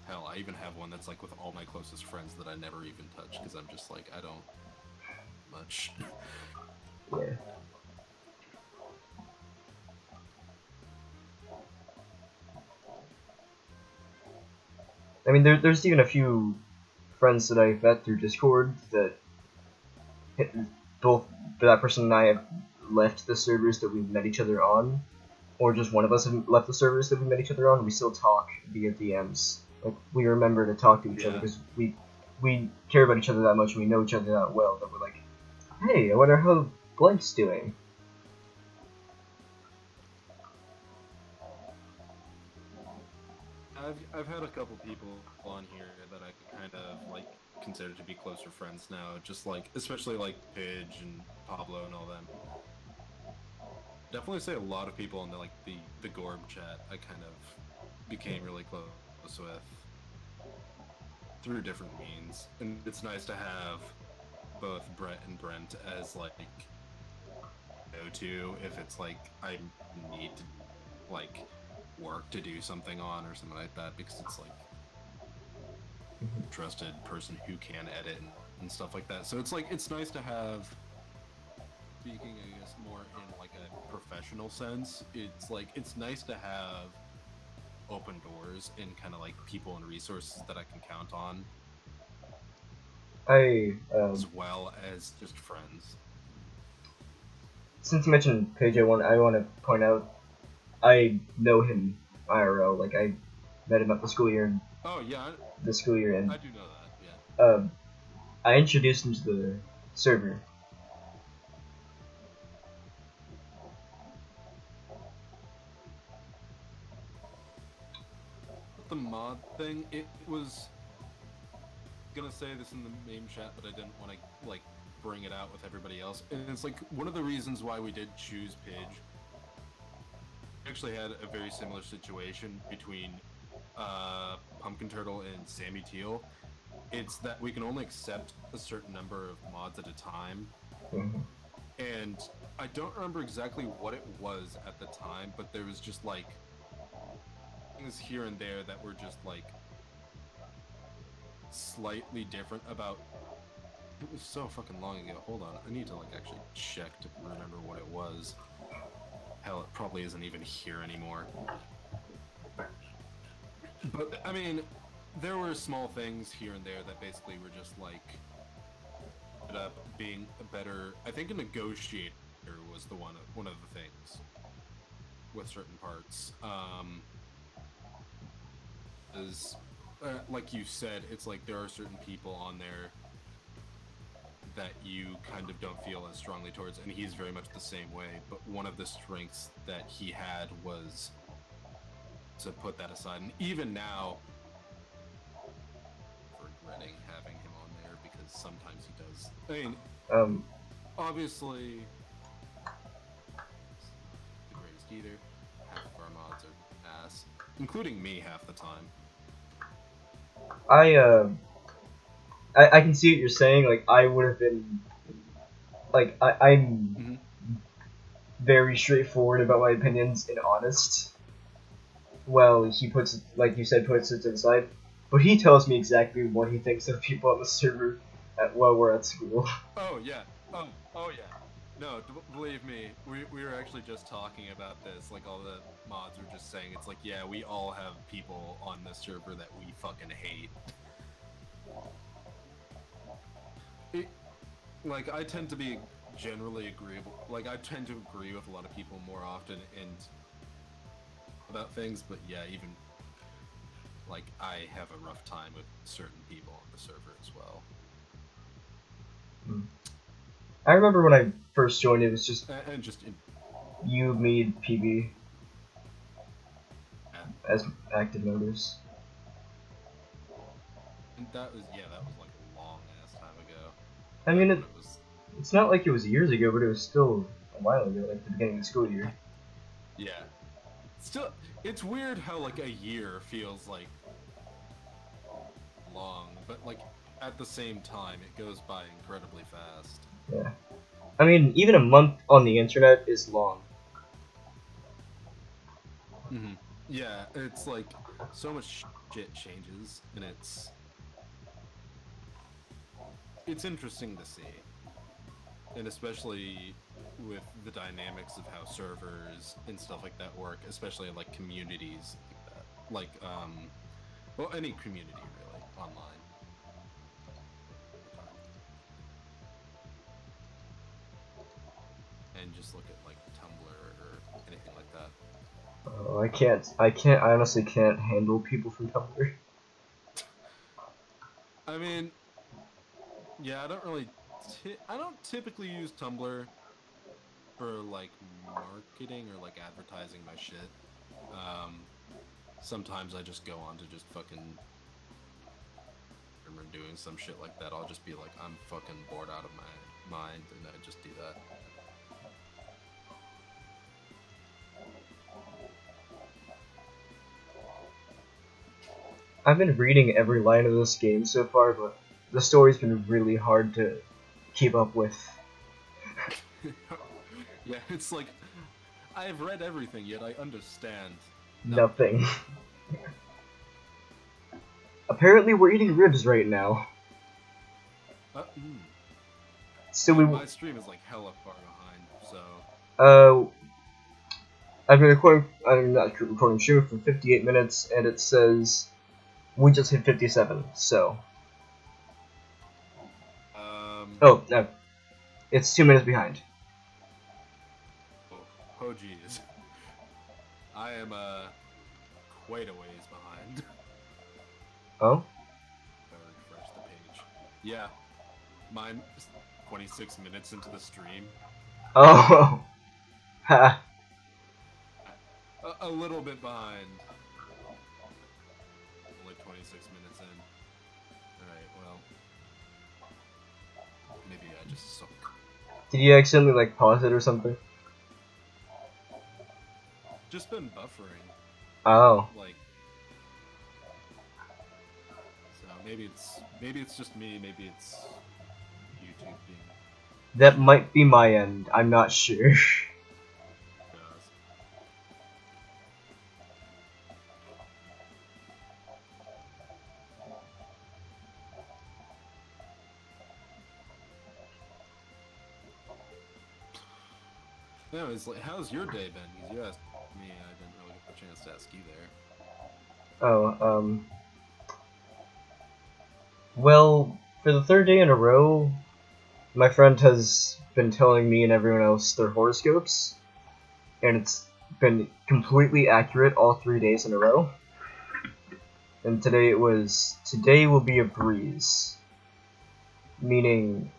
hell, I even have one that's like with all my closest friends that I never even touch because I'm just like, I don't much. Yeah. I mean, there's even a few friends that I've met through Discord that both that person and I have left the servers that we met each other on, or just one of us have left the servers that we met each other on. We still talk via DMs. Like, we remember to talk to each other because we care about each other that much and we know each other that well that we're like, hey, I wonder how blank's doing. I've had a couple people on here that I could kind of like consider to be closer friends now, just like especially like Pidge and Pablo and all them. Definitely say a lot of people in the Gorb chat I kind of became really close with through different means, and it's nice to have both Brett and Brent as like go-to if it's like I need to like work to do something on or something like that, because it's like trusted person who can edit and stuff like that. So it's like it's nice to have, speaking I guess more in like a professional sense, it's like it's nice to have open doors and kind of like people and resources that I can count on, as well as just friends. Since you mentioned Paige, I want to point out I know him IRL. Like, I met him at the school year. Oh yeah, the school year in. I do know that. Yeah. I introduced him to the server. The mod thing, it was gonna say this in the main chat, but I didn't want to like bring it out with everybody else. And it's like one of the reasons why we did choose Pidge. We actually had a very similar situation between Pumpkin Turtle and Sammy Teal. It's that we can only accept a certain number of mods at a time. Mm-hmm. And I don't remember exactly what it was at the time, but there was just like things here and there that were just like slightly different about. It was so fucking long ago. Hold on, I need to like actually check to remember what it was. Hell, it probably isn't even here anymore. But I mean, there were small things here and there that basically were just like ended up being a better. I think a negotiator was the one of the things with certain parts. Is like you said, it's like there are certain people on there that you kind of don't feel as strongly towards, and he's very much the same way. But one of the strengths that he had was to put that aside, and even now, regretting having him on there because sometimes he does. I mean, obviously, the greatest either. Half of our mods are ass, including me half the time. I can see what you're saying. Like, I would have been, like, I'm very straightforward about my opinions and honest. Well, he puts it, like you said, puts it to the side. But he tells me exactly what he thinks of people on the server while we're at school. Oh yeah. Oh yeah. No, believe me, we were actually just talking about this. Like all the mods were just saying, it's like, yeah, we all have people on this server that we fucking hate. Like I tend to be generally agreeable. Like I tend to agree with a lot of people more often and about things, but yeah, even like I have a rough time with certain people on the server as well. I remember when I first joined, it was just and just you, me, PB yeah. as active members. And that was like a long ass time ago. I mean, it's not like it was years ago, but it was still a while ago, like the beginning of the school year. Yeah. Still, it's weird how like a year feels like long, but like at the same time, it goes by incredibly fast. Yeah. I mean, even a month on the internet is long. Mm-hmm. Yeah, it's like so much shit changes, and it's interesting to see, and especially with the dynamics of how servers and stuff like that work, especially in like communities like that, like well, any community really online. And just look at like Tumblr or anything like that. Oh, I honestly can't handle people from Tumblr. I mean, yeah, I don't typically use Tumblr for like marketing or like advertising my shit. Sometimes I just go on to just fucking remember doing some shit like that. I'll just be like, I'm fucking bored out of my mind, and I just do that. I've been reading every line of this game so far, but the story's been really hard to keep up with. Yeah, it's like, I've read everything, yet I understand nothing. Apparently we're eating ribs right now. So my stream is like hella far behind, so... I've been recording, I'm not recording stream for 58 minutes, and it says we just hit 57, so... Oh, no. It's 2 minutes behind. Oh jeez. I am, quite a ways behind. Oh? If I refresh the page. Yeah. Mine is 26 minutes into the stream. Oh! Ha! A little bit behind. Only 26 minutes in. Alright, well... Maybe I just suck. Did you accidentally, like, pause it or something? Just been buffering. Oh. Like... So maybe it's just me, maybe it's YouTube being... That might be my end, I'm not sure. No, it's like, how's your day been? Because you asked me, I didn't really get the chance to ask you there. Oh, well, for the third day in a row, my friend has been telling me and everyone else their horoscopes, and it's been completely accurate all 3 days in a row. And today will be a breeze. Meaning,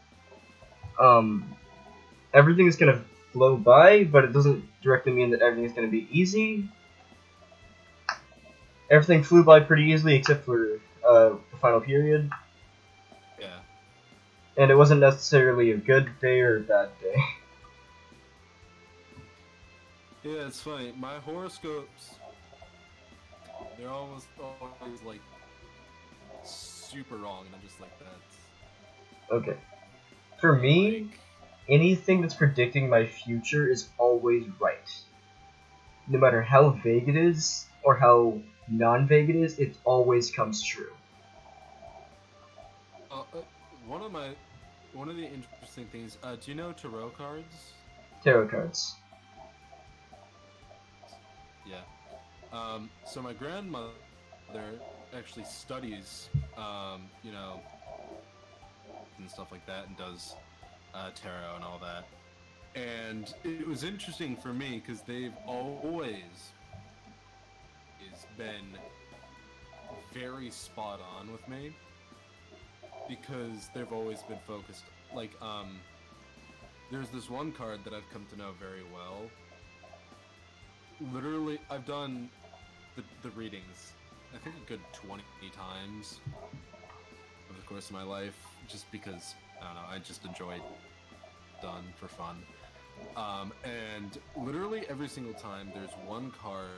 everything's gonna flow by, but it doesn't directly mean that everything's gonna be easy. Everything flew by pretty easily except for the final period. Yeah. And it wasn't necessarily a good day or a bad day. Yeah, it's funny. My horoscopes, they're almost always like super wrong, and I'm just like, that's Okay. For me, like, anything that's predicting my future is always right. No matter how vague it is or how non-vague it is, it always comes true. Uh, uh, one of the interesting things. Do you know tarot cards? Tarot cards. Yeah. So my grandmother actually studies, and stuff like that, and does tarot and all that. And it was interesting for me because they've always been very spot on with me because they've always been focused. Like, there's this one card that I've come to know very well. Literally, I've done the readings, I think a good 20 times over the course of my life, just because, I don't know, I just enjoy it done for fun. And literally every single time there's one card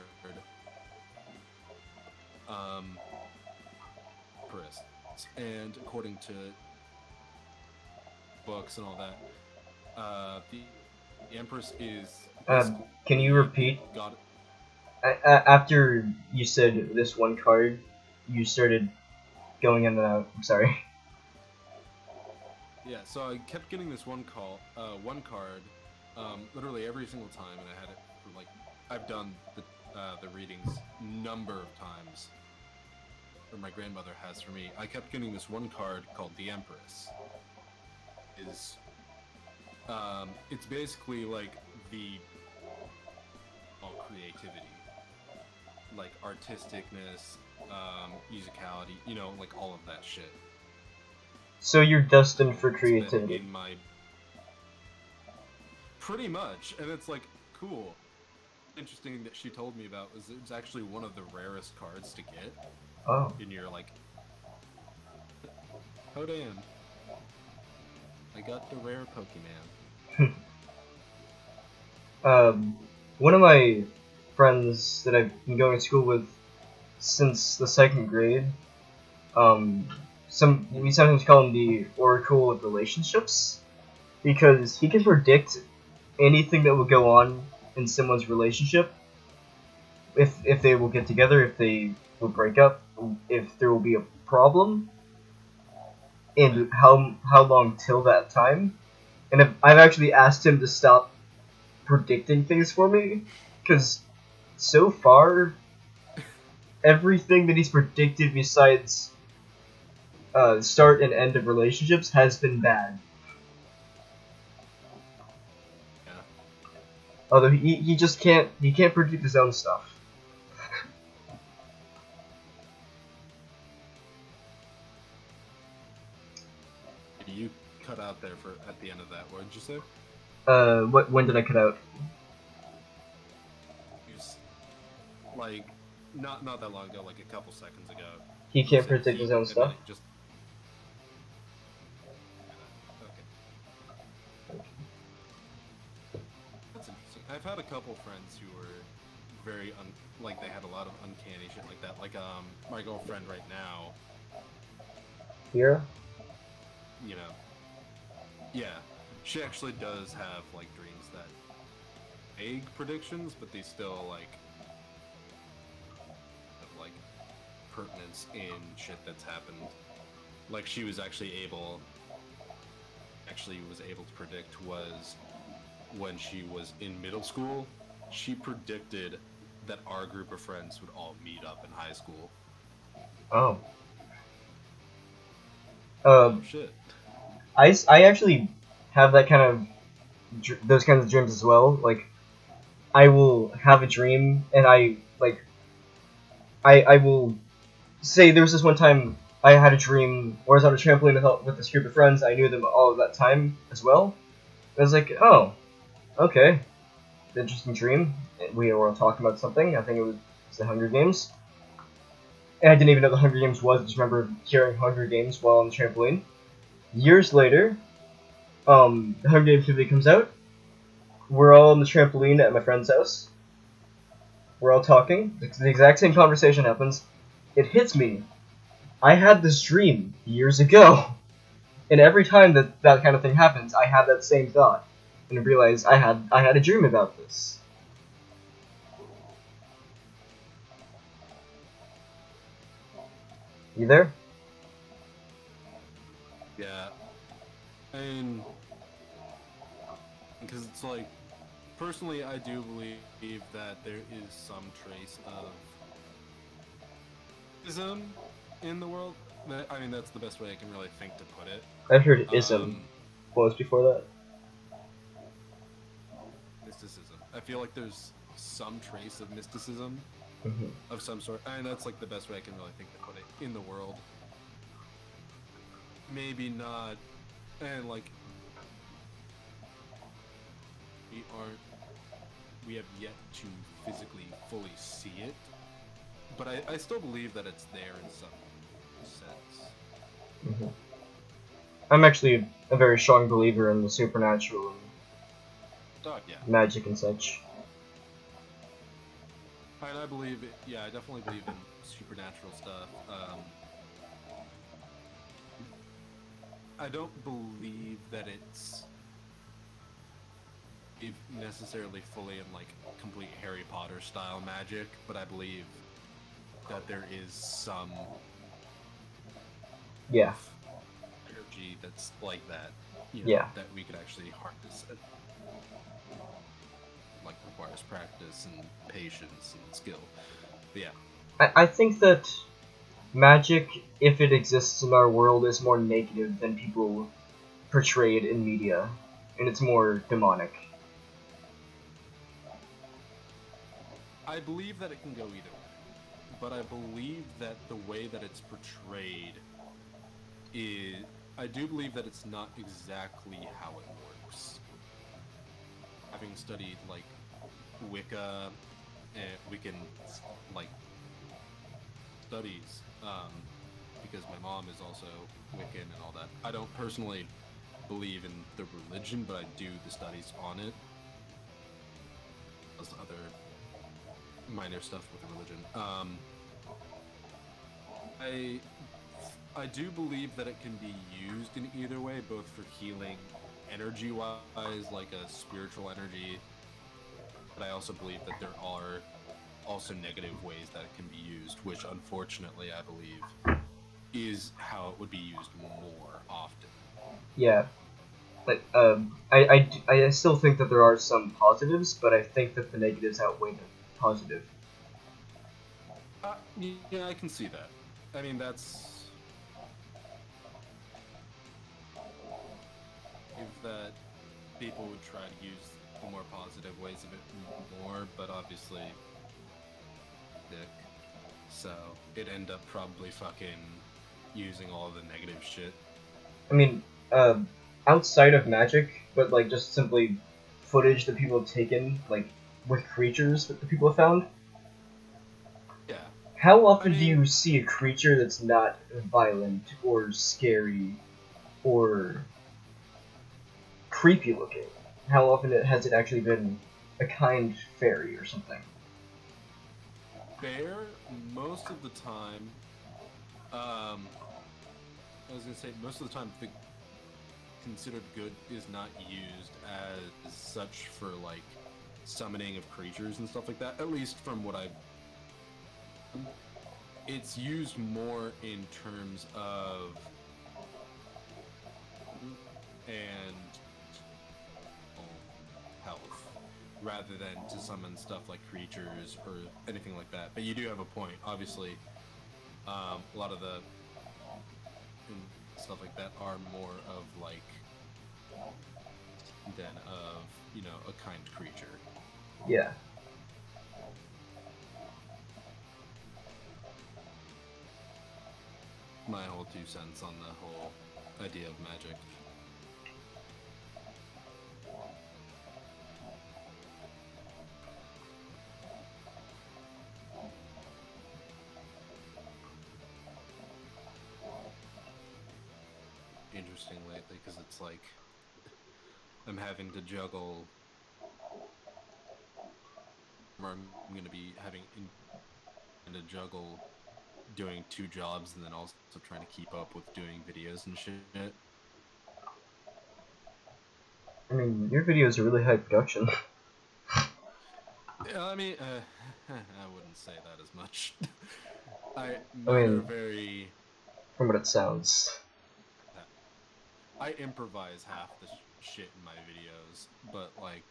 Empress. And according to books and all that, the Empress is can you repeat? God. After you said this one card, you started going in and out. I'm sorry. Yeah, so I kept getting this one card, literally every single time, and I had it for like, I've done the readings number of times, or my grandmother has for me. I kept getting this one card called the Empress. It's basically like the creativity, like artisticness, musicality, like all of that shit. So you're destined for creativity. Pretty much, and it's like cool. Interesting that she told me about was it's actually one of the rarest cards to get. Oh. In your like, oh damn, I got the rare Pokemon. One of my friends that I've been going to school with since the 2nd grade, we sometimes call him the Oracle of Relationships, because he can predict anything that will go on in someone's relationship, if they will get together, if they will break up, if there will be a problem, and how long till that time. And I've actually asked him to stop predicting things for me, because so far everything that he's predicted besides start and end of relationships has been bad. Yeah. Although he just can't predict his own stuff. You cut out there at the end of that. What did you say? When did I cut out? Like, not that long ago, like a couple seconds ago. He can't predict his own stuff? Just... Okay. That's interesting. I've had a couple friends who were very, like, they had a lot of uncanny shit like that. Like, my girlfriend right now. Here? Yeah. She actually does have, like, dreams that vague predictions, but they still, like, have, like, pertinence in shit that's happened. Like, she was actually was able to predict was when she was in middle school, she predicted that our group of friends would all meet up in high school. Oh. Shit. I actually have that kind of those kinds of dreams as well. Like, I will have a dream and I will say there was this one time I had a dream where I was on a trampoline with this group of friends. I knew them all of that time as well. I was like, oh, okay, interesting dream. We were all talking about something. I think it was the Hunger Games. And I didn't even know the Hunger Games was. I just remember hearing Hunger Games while on the trampoline. Years later, the Hunger Games movie comes out. We're all on the trampoline at my friend's house. We're all talking. The exact same conversation happens. It hits me. I had this dream years ago. And every time that that kind of thing happens, I have that same thought, and realize I had a dream about this. You there? Yeah, and because it's like, personally, I do believe that there is some trace of ism in the world. I mean, that's the best way I can really think to put it. I've heard ism. What was before that? Mysticism. I feel like there's some trace of mysticism Mm-hmm. of some sort, and that's like the best way I can really think to put it in the world. Maybe not, and like we have yet to physically fully see it, but I still believe that it's there in some sense. Mm-hmm. I'm actually a very strong believer in the supernatural and Yeah. magic and such. And I believe it, yeah, I definitely believe in supernatural stuff. I don't believe that it's necessarily fully in like complete Harry Potter style magic, but I believe that there is some Yeah. energy that's like that, you know, Yeah. that we could actually harness. It like requires practice and patience and skill. But yeah. I think that magic, if it exists in our world, is more negative than people portray it in media, and it's more demonic. I believe that it can go either way, but I believe that the way that it's portrayed is, I do believe that it's not exactly how it works. Having studied like Wicca and Wiccan like studies, because my mom is also Wiccan and all that. I don't personally believe in the religion, but I do the studies on it. As other minor stuff with religion. I do believe that it can be used in either way, both for healing energy-wise, like a spiritual energy, but I also believe that there are also negative ways that it can be used, which unfortunately I believe is how it would be used more often. Yeah. But I still think that there are some positives, but I think that the negatives outweigh the positive. Yeah, I can see that. I mean, that's if that people would try to use the more positive ways of it more, but obviously, dick. So it end up probably fucking using all the negative shit. I mean, outside of magic, but like just simply footage that people have taken, like with creatures that the people have found. Yeah. How often do you see a creature that's not violent or scary or creepy looking? How often has it actually been a kind fairy or something? Bear, most of the time, I was gonna say, most of the time, the considered good is not used as such for like summoning of creatures and stuff like that. At least from what I've, it's used more in terms of and health rather than to summon stuff like creatures or anything like that. But you do have a point. Obviously, a lot of the and stuff like that are more of like than of, you know, a kind creature. Yeah. My whole 2 cents on the whole idea of magic. Interesting lately because it's like I'm having to juggle, or I'm going to be having to juggle doing 2 jobs and then also trying to keep up with doing videos and shit. I mean, your videos are really high production. I mean, I wouldn't say that as much. I Mine are mean, very. from what it sounds. I improvise half the shit in my videos, but like,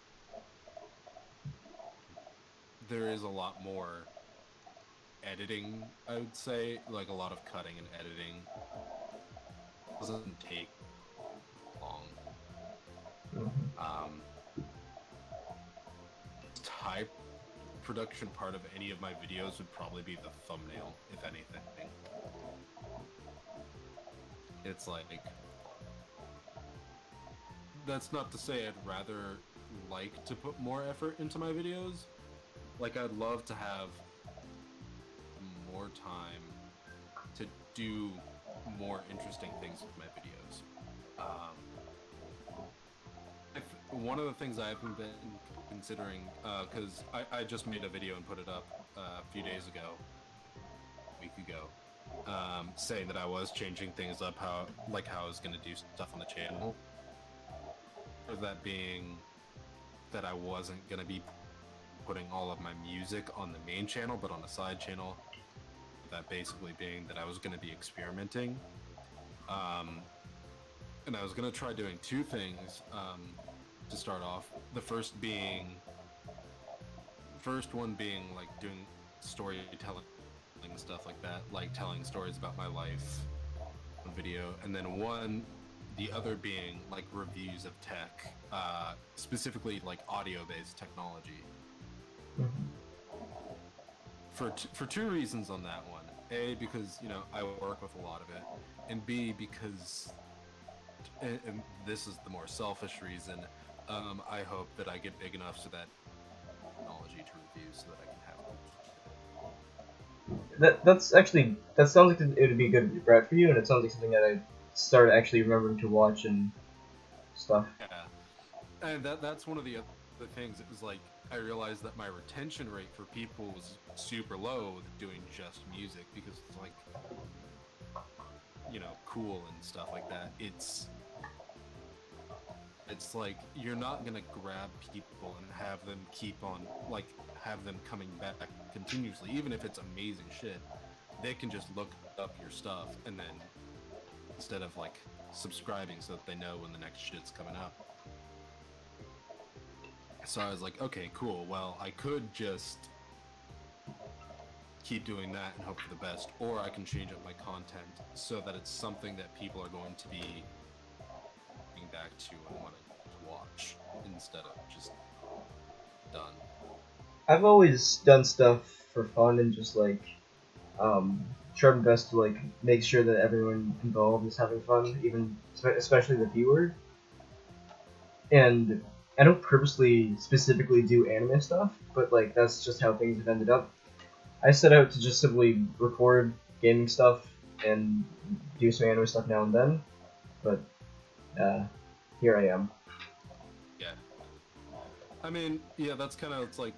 there is a lot more editing. I would say, like a lot of cutting and editing. It doesn't take long. Mhm. High production part of any of my videos would probably be the thumbnail, if anything. It's like, that's not to say I'd rather like to put more effort into my videos. Like, I'd love to have more time to do more interesting things with my videos. One of the things I've been considering, because I just made a video and put it up a few days ago, a week ago, saying that I was changing things up, how I was going to do stuff on the channel. Or that being that I wasn't going to be putting all of my music on the main channel, but on a side channel. That basically being that I was going to be experimenting. And I was going to try doing two things to start off. The first one being like doing storytelling stuff like that, like telling stories about my life on video, and then the other being like reviews of tech, specifically like audio-based technology. For two reasons on that one. A, because, you know, I work with a lot of it, and B, because, and this is the more selfish reason, I hope that I get big enough so that technology to review so that I can have That sounds like it would be a good route for you, and it sounds like something that I started actually remembering to watch and stuff. Yeah. And that's one of the other things. It was like, I realized that my retention rate for people was super low with doing just music, because it's like, you know, cool and stuff like that. It's like, you're not gonna grab people and have them keep on, like, have them coming back continuously, even if it's amazing shit. They can just look up your stuff and then, instead of like subscribing so that they know when the next shit's coming up. So I was like, okay, cool. Well, I could just keep doing that and hope for the best, or I can change up my content so that it's something that people are going to be getting back to and wanting to watch instead of just done. I've always done stuff for fun and just like try my best to like make sure that everyone involved is having fun, even especially the viewer. And I don't purposely specifically do anime stuff, but like that's just how things have ended up. I set out to just simply record gaming stuff and do some anime stuff now and then, but here I am. Yeah. I mean, yeah, that's kind of, it's like,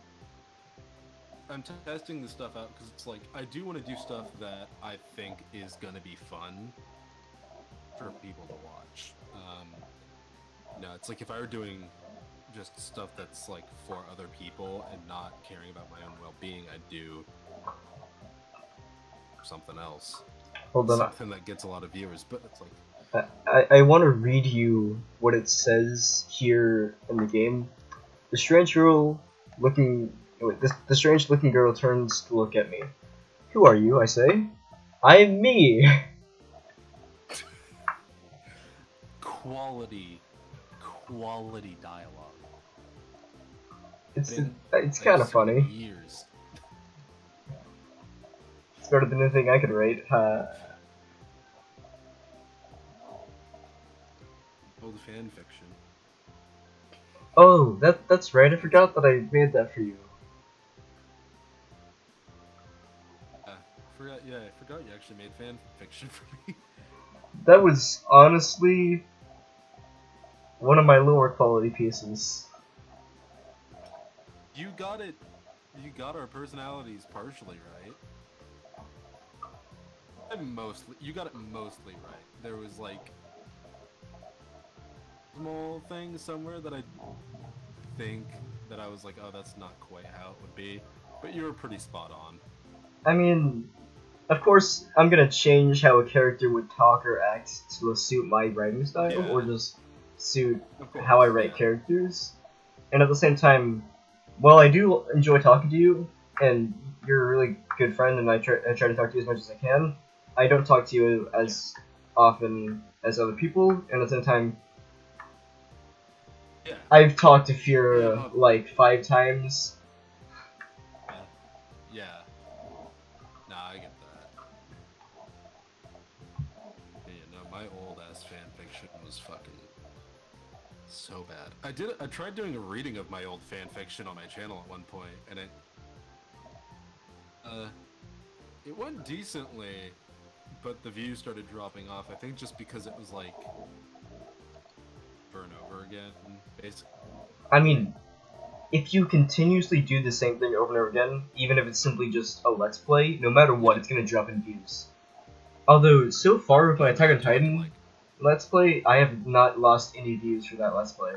I'm testing this stuff out because it's like, I do want to do stuff that I think is going to be fun for people to watch. No, it's like if I were doing just stuff that's like for other people and not caring about my own well-being, I'd do something else. Hold on. Something that gets a lot of viewers, but it's like... I want to read you what it says here in the game. The strange girl looking... The strange looking girl turns to look at me. Who are you, I say? I am me! Quality dialogue. It's kind of funny. Years. It's better than anything I could write. Old fan fiction. Oh, that's right. I forgot that I made that for you. I forgot you actually made fan fiction for me. That was honestly one of my lower quality pieces. You got it. You got our personalities partially right. You got it mostly right. There was like small thing somewhere that I think that I was like, oh, that's not quite how it would be. But you were pretty spot on. I mean, of course, I'm gonna change how a character would talk or act to suit my writing style, Yeah. or just suit Of course, how I write yeah. characters. And at the same time, while I do enjoy talking to you, and you're a really good friend, and I try to talk to you as much as I can, I don't talk to you as often as other people, and at the same time, Yeah. I've talked to Yeah, Fira no. like 5 times. Yeah. Nah, I get that. Yeah, no, my old ass fanfiction was fucking so bad. I tried doing a reading of my old fanfiction on my channel at one point, and it went decently, but the views started dropping off. I think just because it was like over and over again, basically. I mean, if you continuously do the same thing over and over again, even if it's simply just a let's play, no matter what, it's gonna drop in views. Although, so far with my Attack on Titan let's play, I have not lost any views for that let's play.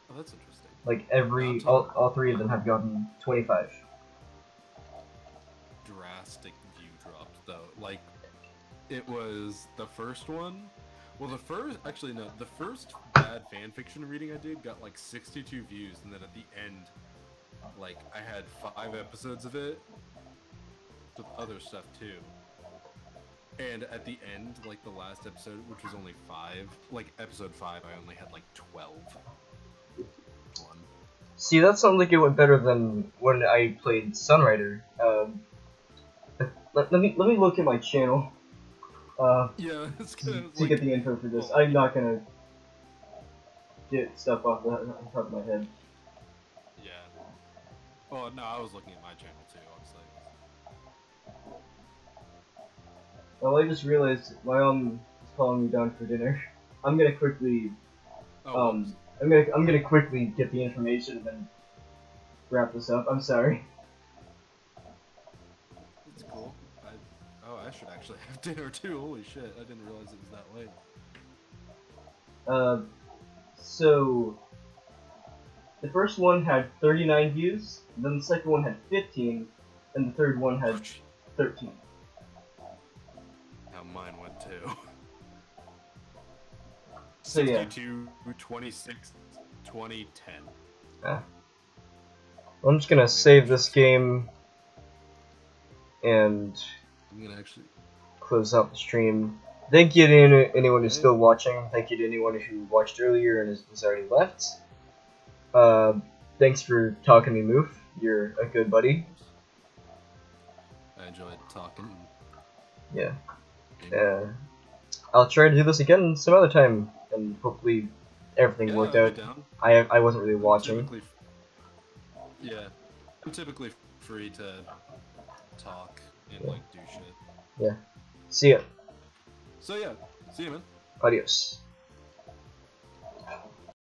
Oh, that's interesting. Like all 3 of them have gotten 25. Drastic view drops though. Like, it was the first one. Well, the first bad fanfiction reading I did got like 62 views, and then at the end, like, I had 5 episodes of it with other stuff too. And at the end, like the last episode, which was only 5, like episode 5, I only had like 12. See, that sounds like it went better than when I played Sunrider. Let me look at my channel. Yeah, it's kind of to get the info for this. I'm not gonna get stuff off the top of my head. Yeah. Oh no, I was looking at my channel too. Honestly. Well, I just realized my mom is calling me down for dinner. I'm gonna quickly, I'm gonna quickly get the information and then wrap this up. I'm sorry. That's cool. I should actually have dinner too. Holy shit! I didn't realize it was that late. So the first one had 39 views, then the second one had 15, and the third one had 13. How mine went too. So 62, 26, 20, 10. I'm just gonna save this game and I'm gonna actually close out the stream. Thank you to anyone who's still watching. Thank you to anyone who watched earlier and has already left. Thanks for talking to me, Moof. You're a good buddy. I enjoyed talking. Yeah. I'll try to do this again some other time, and hopefully everything worked out. I wasn't really watching. I'm typically free to talk and like do shit. Yeah. See ya. So yeah, see you, man. Adios.